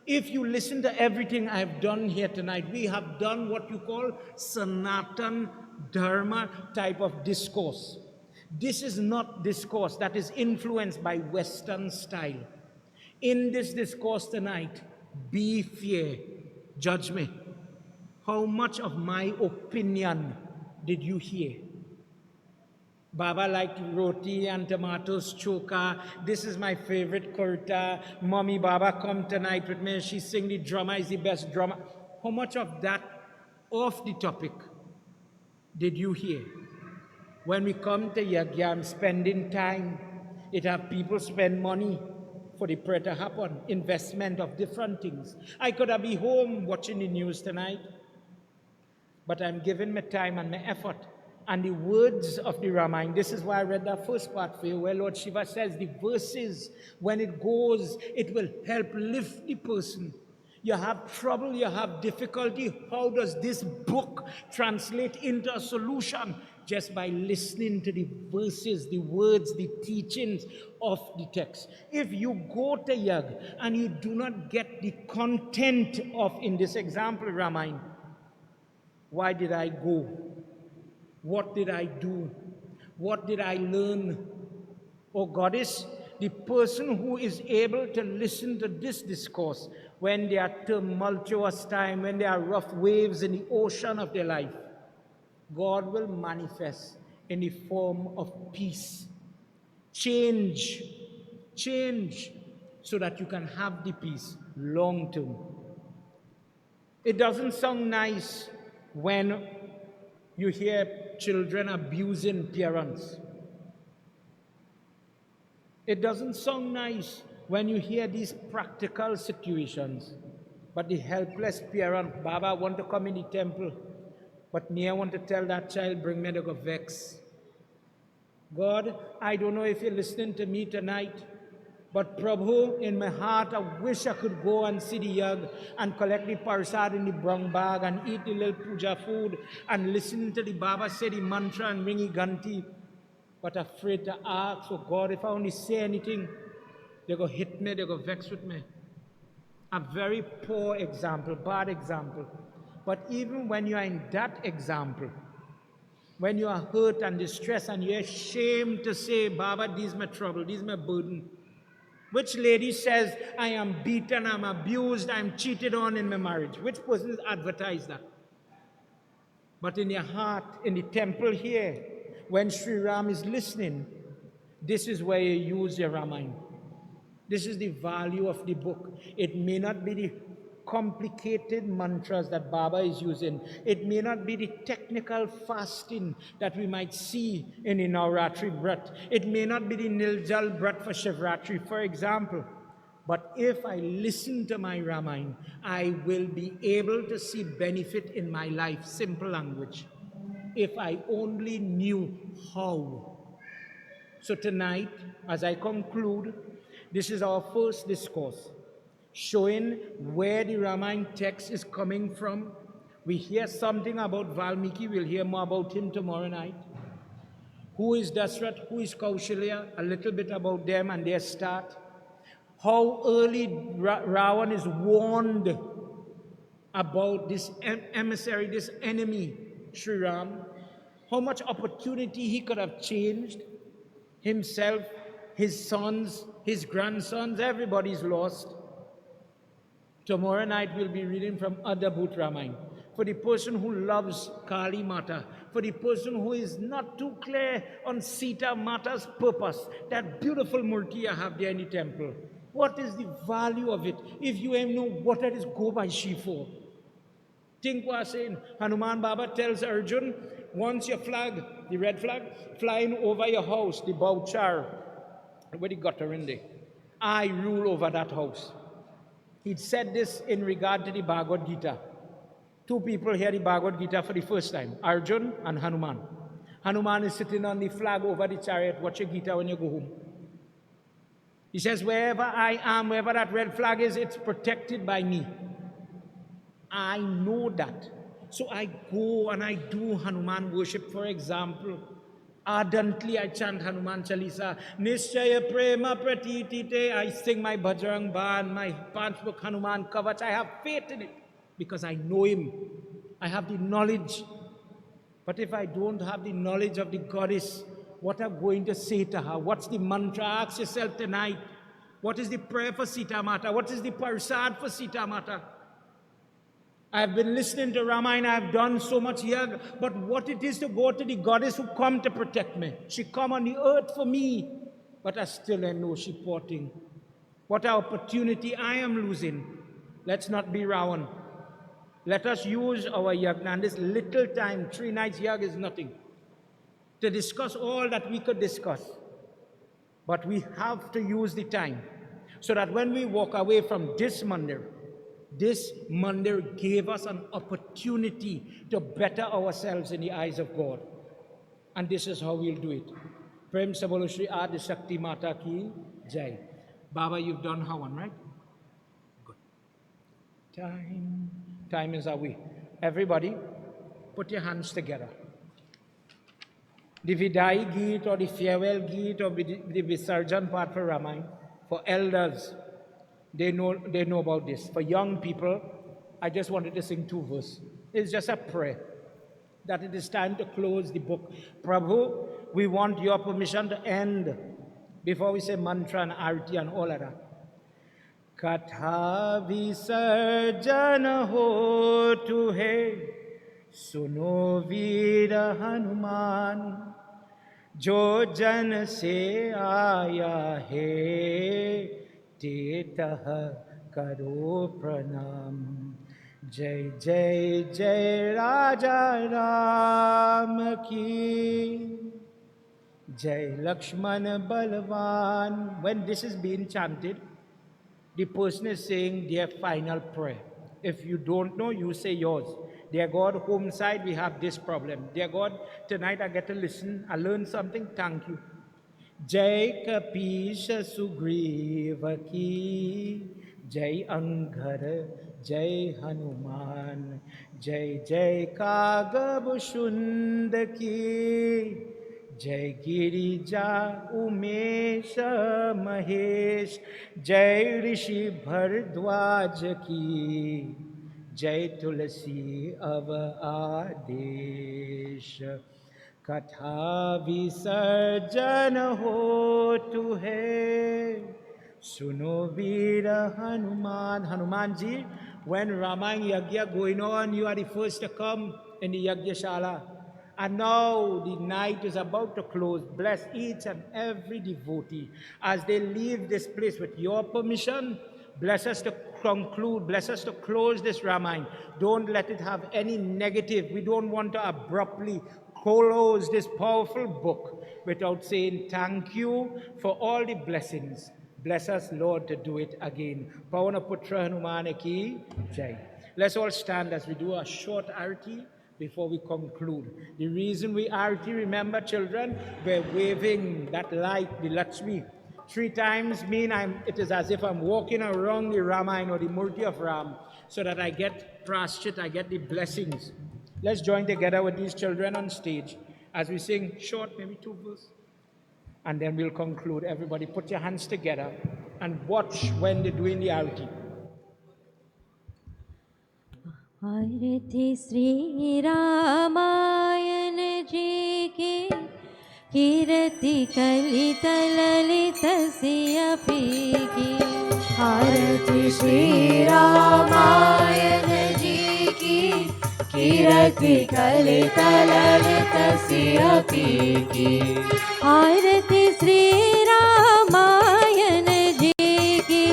If you listen to everything I've done here tonight, we have done what you call Sanatan Dharma type of discourse. This is not discourse that is influenced by Western style. In this discourse tonight, be fair. Judge me. How much of my opinion did you hear? Baba liked roti and tomatoes choka. This is my favorite kurta. Mommy, Baba come tonight with me. She sing the drama is the best drama. How much of that off the topic did you hear? When we come to Yagna, spending time, it have people spend money for the prayer to happen, investment of different things. I could have been home watching the news tonight, but I'm giving my time and my effort and the words of the Ramayana. This is why I read that first part for you, where Lord Shiva says the verses, when it goes, it will help lift the person. You have trouble, you have difficulty. How does this book translate into a solution? Just by listening to the verses, the words, the teachings of the text. If you go to Yag and you do not get the content of, in this example, Ramayana, why did I go? What did I do? What did I learn? Oh Goddess, the person who is able to listen to this discourse when there are tumultuous time, when there are rough waves in the ocean of their life, God will manifest in the form of peace. Change, so that you can have the peace long term. It doesn't sound nice when you hear children abusing parents. It doesn't sound nice when you hear these practical situations. But the helpless parent, Baba want to come in the temple, but me I want to tell that child, bring me to go vex. God, I don't know if you're listening to me tonight, but Prabhu, in my heart, I wish I could go and see the Yag and collect the parsad in the brown bag and eat the little puja food and listen to the Baba say the mantra and ringi ganti. But afraid to ask, oh God, if I only say anything, they're going to hit me, they're going to vex with me. A very poor example, bad example. But even when you are in that example, when you are hurt and distressed and you're ashamed to say, Baba, this is my trouble, this is my burden. Which lady says, I am beaten, I'm abused, I'm cheated on in my marriage? Which person advertised that? But in your heart, in the temple here, when Sri Ram is listening, this is where you use your Ramayana. This is the value of the book. It may not be the complicated mantras that Baba is using. It may not be the technical fasting that we might see in the Navratri Brat. It may not be the Niljal Brat for Shivratri, for example. But if I listen to my Ramayana, I will be able to see benefit in my life. Simple language. If I only knew how. So tonight, as I conclude, this is our first discourse, showing where the Ramayana text is coming from. We hear something about Valmiki. We'll hear more about him tomorrow night. Who is Dasrath? Who is Kaushalya? A little bit about them and their start. How early Ravan is warned about this emissary, this enemy, Sri Ram. How much opportunity he could have changed himself, his sons, his grandsons, everybody's lost. Tomorrow night we'll be reading from Adabhut Ramayana. For the person who loves Kali Mata, for the person who is not too clear on Sita Mata's purpose, that beautiful murti I have there in the temple. What is the value of it if you ain't know what it is go by she for? Think what I'm saying. Hanuman Baba tells Arjun, once your flag, the red flag, flying over your house, the Bouchar, where the gutter in there, I rule over that house. He'd said this in regard to the Bhagavad Gita. Two people hear the Bhagavad Gita for the first time, Arjun and Hanuman. Hanuman is sitting on the flag over the chariot, watching Gita when you go home. He says, wherever I am, wherever that red flag is, it's protected by me. I know that. So I go and I do Hanuman worship, for example. Ardently I chant Hanuman Chalisa. Nishchaya Prema Pratitite. I sing my Bajrang Ban, my Panchmukh Hanuman Kavach. I have faith in it because I know him. I have the knowledge. But if I don't have the knowledge of the goddess, what am I going to say to her? What's the mantra? Ask yourself tonight. What is the prayer for Sita Mata? What is the parsad for Sita Mata? I've been listening to Ramayana, I've done so much here, but what it is to go to the goddess who come to protect me. She come on the earth for me, but I still know she porting. What an opportunity I am losing. Let's not be Ravan. Let us use our yagna, and this little time, 3 nights yag is nothing, to discuss all that we could discuss. But we have to use the time, so that when we walk away from this mandir gave us an opportunity to better ourselves in the eyes of God. And this is how we'll do it. Prem Sabolo Shri Adi Shakti Mata Ki Jai. Baba, you've done Hawan, right? Good. Time is away. Everybody, put your hands together. The Vidai Geet or the farewell Geet or the Visarjan part for Ramayana, for elders, they know about this. For young people, I just wanted to sing 2 verses. It's just a prayer that it is time to close the book. Prabhu, we want your permission to end before we say mantra and arti and all of that. Katha visarjana ho tu hai, suno veera Hanuman, jo jan se aaya hai, Tetah karo pranam. Jai Jai Jai Raja Ram ki Jai Lakshman Balwan. When this is being chanted, the person is saying their final prayer. If you don't know, you say yours. Dear God, home side, we have this problem. Dear God, tonight I get to listen, I learn something, thank you. Jai Kapisha Sugriva ki, Jai Anghar, Jai Hanuman, Jai Jai Kagabhushunda ki, Jai Girija Umesha Mahesh, Jai Rishi Bhardwaj ki, Jai Tulsi Ava Adesh. Katha visarjan ho tu hai, suno veera Hanuman. Hanuman ji, when Ramayana Yagya going on, you are the first to come in the Yagya Shala. And now the night is about to close. Bless each and every devotee as they leave this place with your permission. Bless us to conclude, bless us to close this Ramayana. Don't let it have any negative. We don't want to abruptly close this powerful book without saying thank you for all the blessings. Bless us, Lord, to do it again. Pavana Putra Hanuman ki Jai. Let's all stand as we do a short arati before we conclude. The reason we arati, remember children, we're waving that light, the Lakshmi. 3 times mean it is as if I'm walking around the Ramayana or the Murti of Ram, so that I get praschit, I get the blessings. Let's join together with these children on stage As we sing short, maybe 2 verses, and then we'll conclude. Everybody put your hands together and watch when they're doing the arati. आरती श्री रामायण जी की कीर्ति कलित ललित सियपी की आरती श्री रामायण जी की कीर्ति कलित ललित सियपी की आरती श्री रामायण जी की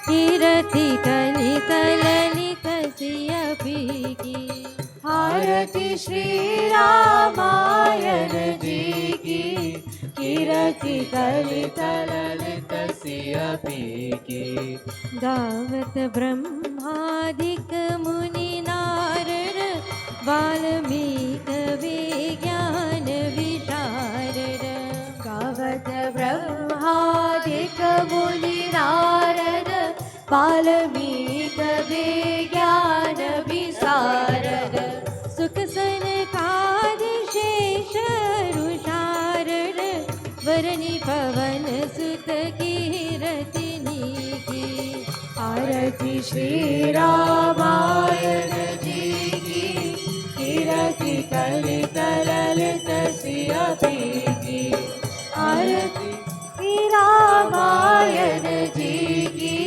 कीर्ति कलित ललित सियपी की आरती श्री रामायण जी की कीर्ति कलित ललित सियपी की गावत ब्रह्मादिक मुनि नारद वाल्मीकि विज्ञान विशारद गावत ब्रह्मादिक मुनि नारद वाल्मीकि विज्ञान विशारद सुख सनकादि शेष ऋषारद वरनि पवन सुत कीरतिनी की आरती श्री रामायण जी की कीर्ति कलित ललित सियपी की आरती श्री रामायण जी की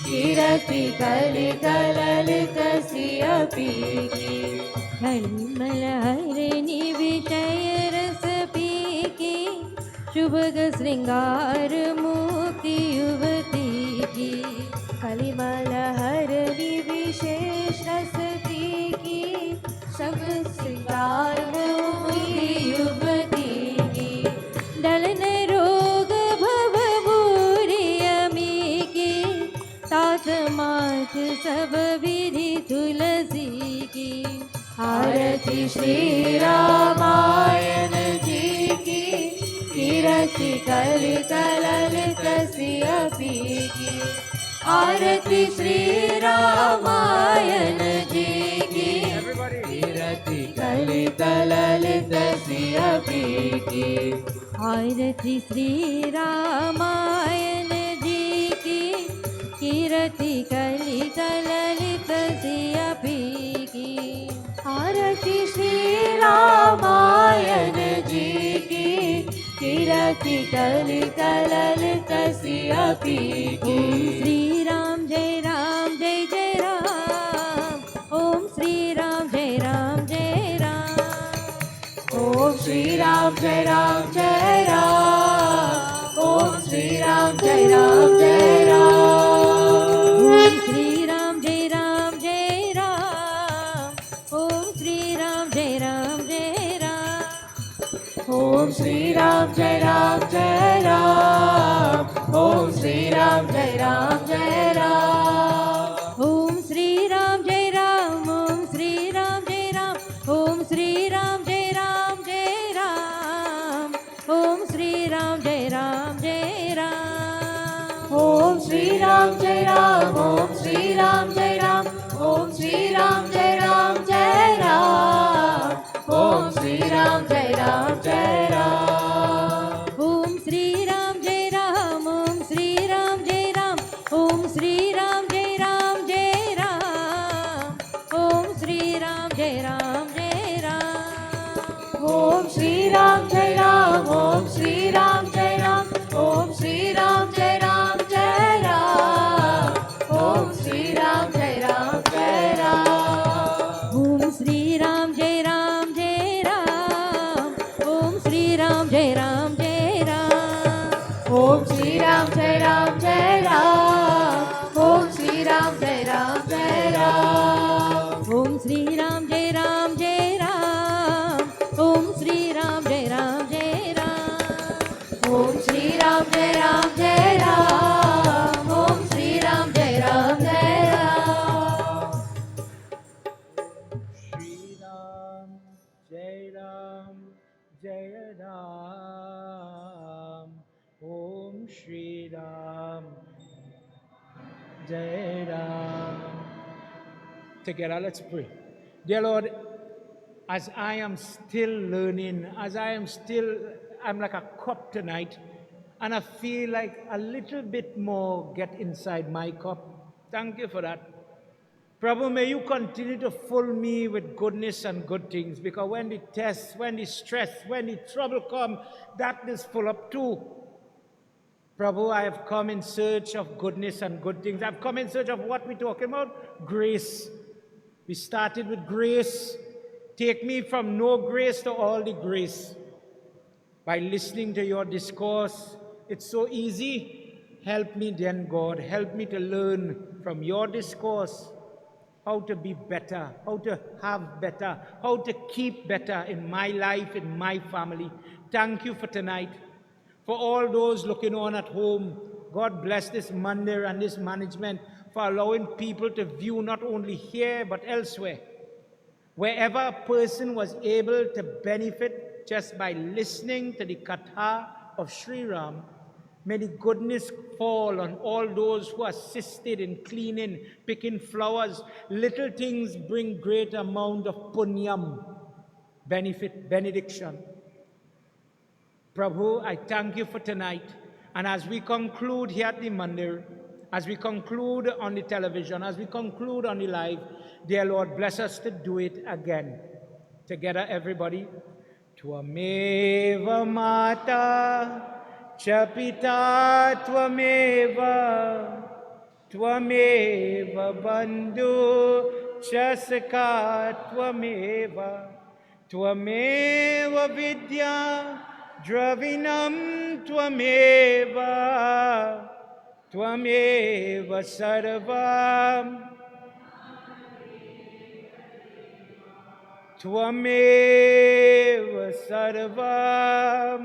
कीर्ति कलित ललित सियपी की निर्मल हरिणि विषय रस पी की शुभग श्रृंगार मुक्ति युवती की कलिमल हरिणि विशेष रस पी की सब श्रृंगार मुक्ति युवती की डलन रोग भव भूरियमी की तात मात सब विधि तुलसी की आरती श्री रामायण जी की कीर्ति कलित ललित सियपी की आरती श्री रामायण जी की कीर्ति कलित ललित सियपी की आरती श्री रामायण जी की कीर्ति कलित ललित सियपी की आरती श्री रामायण जी की कीर्ति कलित ललित सियपी की श्री राम जय राम जय जय राम ओम श्री राम जय राम जय राम ओम श्री राम जय राम जय राम ओम श्री राम जय राम जय राम ओम श्री राम जय राम जय राम ओम श्री राम जय राम जय राम ओम श्री राम जय राम जय राम ओम श्री राम जय राम जय राम ओम श्री राम जय राम ओम श्री राम जय राम ओम श्री राम जय राम जय राम ओम श्री राम जय राम जय राम ओम श्री राम जय राम ओम श्री राम जय राम ओम श्री राम जय राम जय राम ओम श्री राम जय राम जय राम ओम श्री राम जय राम ओम श्री राम जय राम ओम श्री राम जय राम जय राम ओम श्री राम जय राम जय राम ओम श्री राम जय राम ओम श्री राम जय राम ओम श्री राम जय राम जय राम ओम श्री राम जय राम जय राम ओम श्री राम जय राम जय राम ओम श्री राम जय राम जय राम ओम श्री राम जय राम जय राम ओम श्री राम जय राम जय राम ओम श्री राम जय राम जय राम ओम श्री राम जय राम जय राम ओम श्री राम जय राम जय राम ओम श्री राम जय राम जय Ram Shri Ram, Jai Ram, Jai Ram. Om Shri Ram, Jai Ram. Together, let's pray. Dear Lord, as I am still learning, I'm like a cup tonight, and I feel like a little bit more get inside my cup. Thank you for that. Prabhu, may you continue to fill me with goodness and good things, because when the tests, when the stress, when the trouble come, that is full up too. Prabhu, I have come in search of goodness and good things. I've come in search of what we're talking about, grace. We started with grace. Take me from no grace to all the grace. By listening to your discourse, it's so easy. Help me then, God. Help me to learn from your discourse how to be better, how to have better, how to keep better in my life, in my family. Thank you for tonight. For all those looking on at home, God bless this Mandir and this management for allowing people to view not only here but elsewhere. Wherever a person was able to benefit just by listening to the Katha of Sri Ram, may the goodness fall on all those who assisted in cleaning, picking flowers. Little things bring great amount of punyam, benefit, benediction. Prabhu, I thank you for tonight. And as we conclude here at the Mandir, as we conclude on the television, as we conclude on the live, dear Lord, bless us to do it again. Together, everybody. Tvameva mata cha pita tvameva tvameva bandhu cha sakha tvameva tvameva vidya dravinam tvameva tvameva sarvam Tvameva sarvam.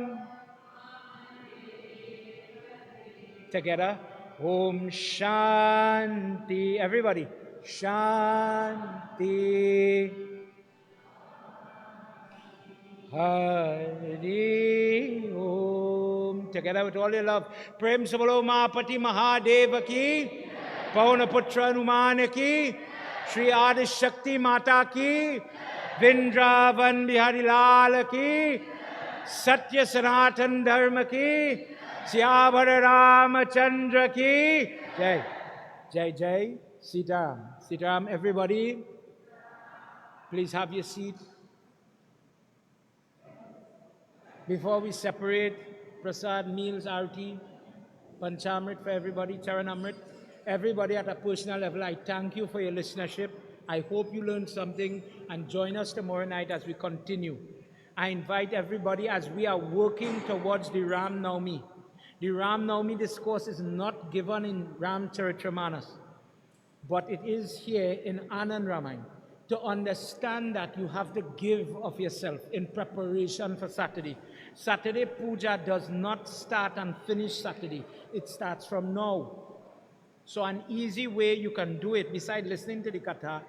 Together. Om Shanti. Everybody. Shanti. Hari Om. Together with all your love. Prem Sabalo Mahapati Mahadeva ki. Pauna Putra Numana ki. Shri Adi Shakti Mata ki. Vrindavan Bihari Lal ki, Satya Sanatan Dharma ki, Syabhara Ramachandra ki. Jai, Jai, Jai, Sitaram. Sitaram, everybody. Please have your seat. Before we separate, Prasad, meals, Arti, Panchamrit for everybody, Charanamrit, everybody at a personal level, I thank you for your listenership. I hope you learned something and join us tomorrow night as we continue. I invite everybody as we are working towards the Ram Navami. The Ram Navami discourse is not given in Ram Charitramanas, but it is here in Anand Ramayan. To understand that you have to give of yourself in preparation for Saturday. Saturday Puja does not start and finish Saturday. It starts from now. So an easy way you can do it, besides listening to the Katha,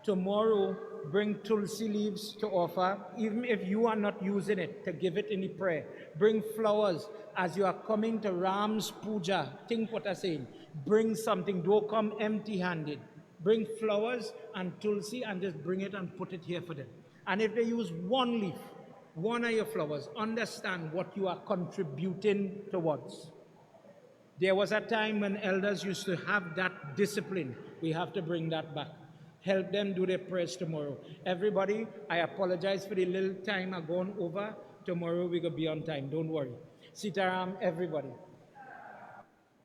tomorrow bring Tulsi leaves to offer, even if you are not using it, to give it in the prayer. Bring flowers as you are coming to Ram's Puja. Think what I'm saying. Bring something, don't come empty-handed. Bring flowers and Tulsi and just bring it and put it here for them. And if they use one leaf, one of your flowers, understand what you are contributing towards. There was a time when elders used to have that discipline. We have to bring that back. Help them do their prayers tomorrow. Everybody, I apologize for the little time I've gone over. Tomorrow we're going to be on time. Don't worry. Sitaram, everybody.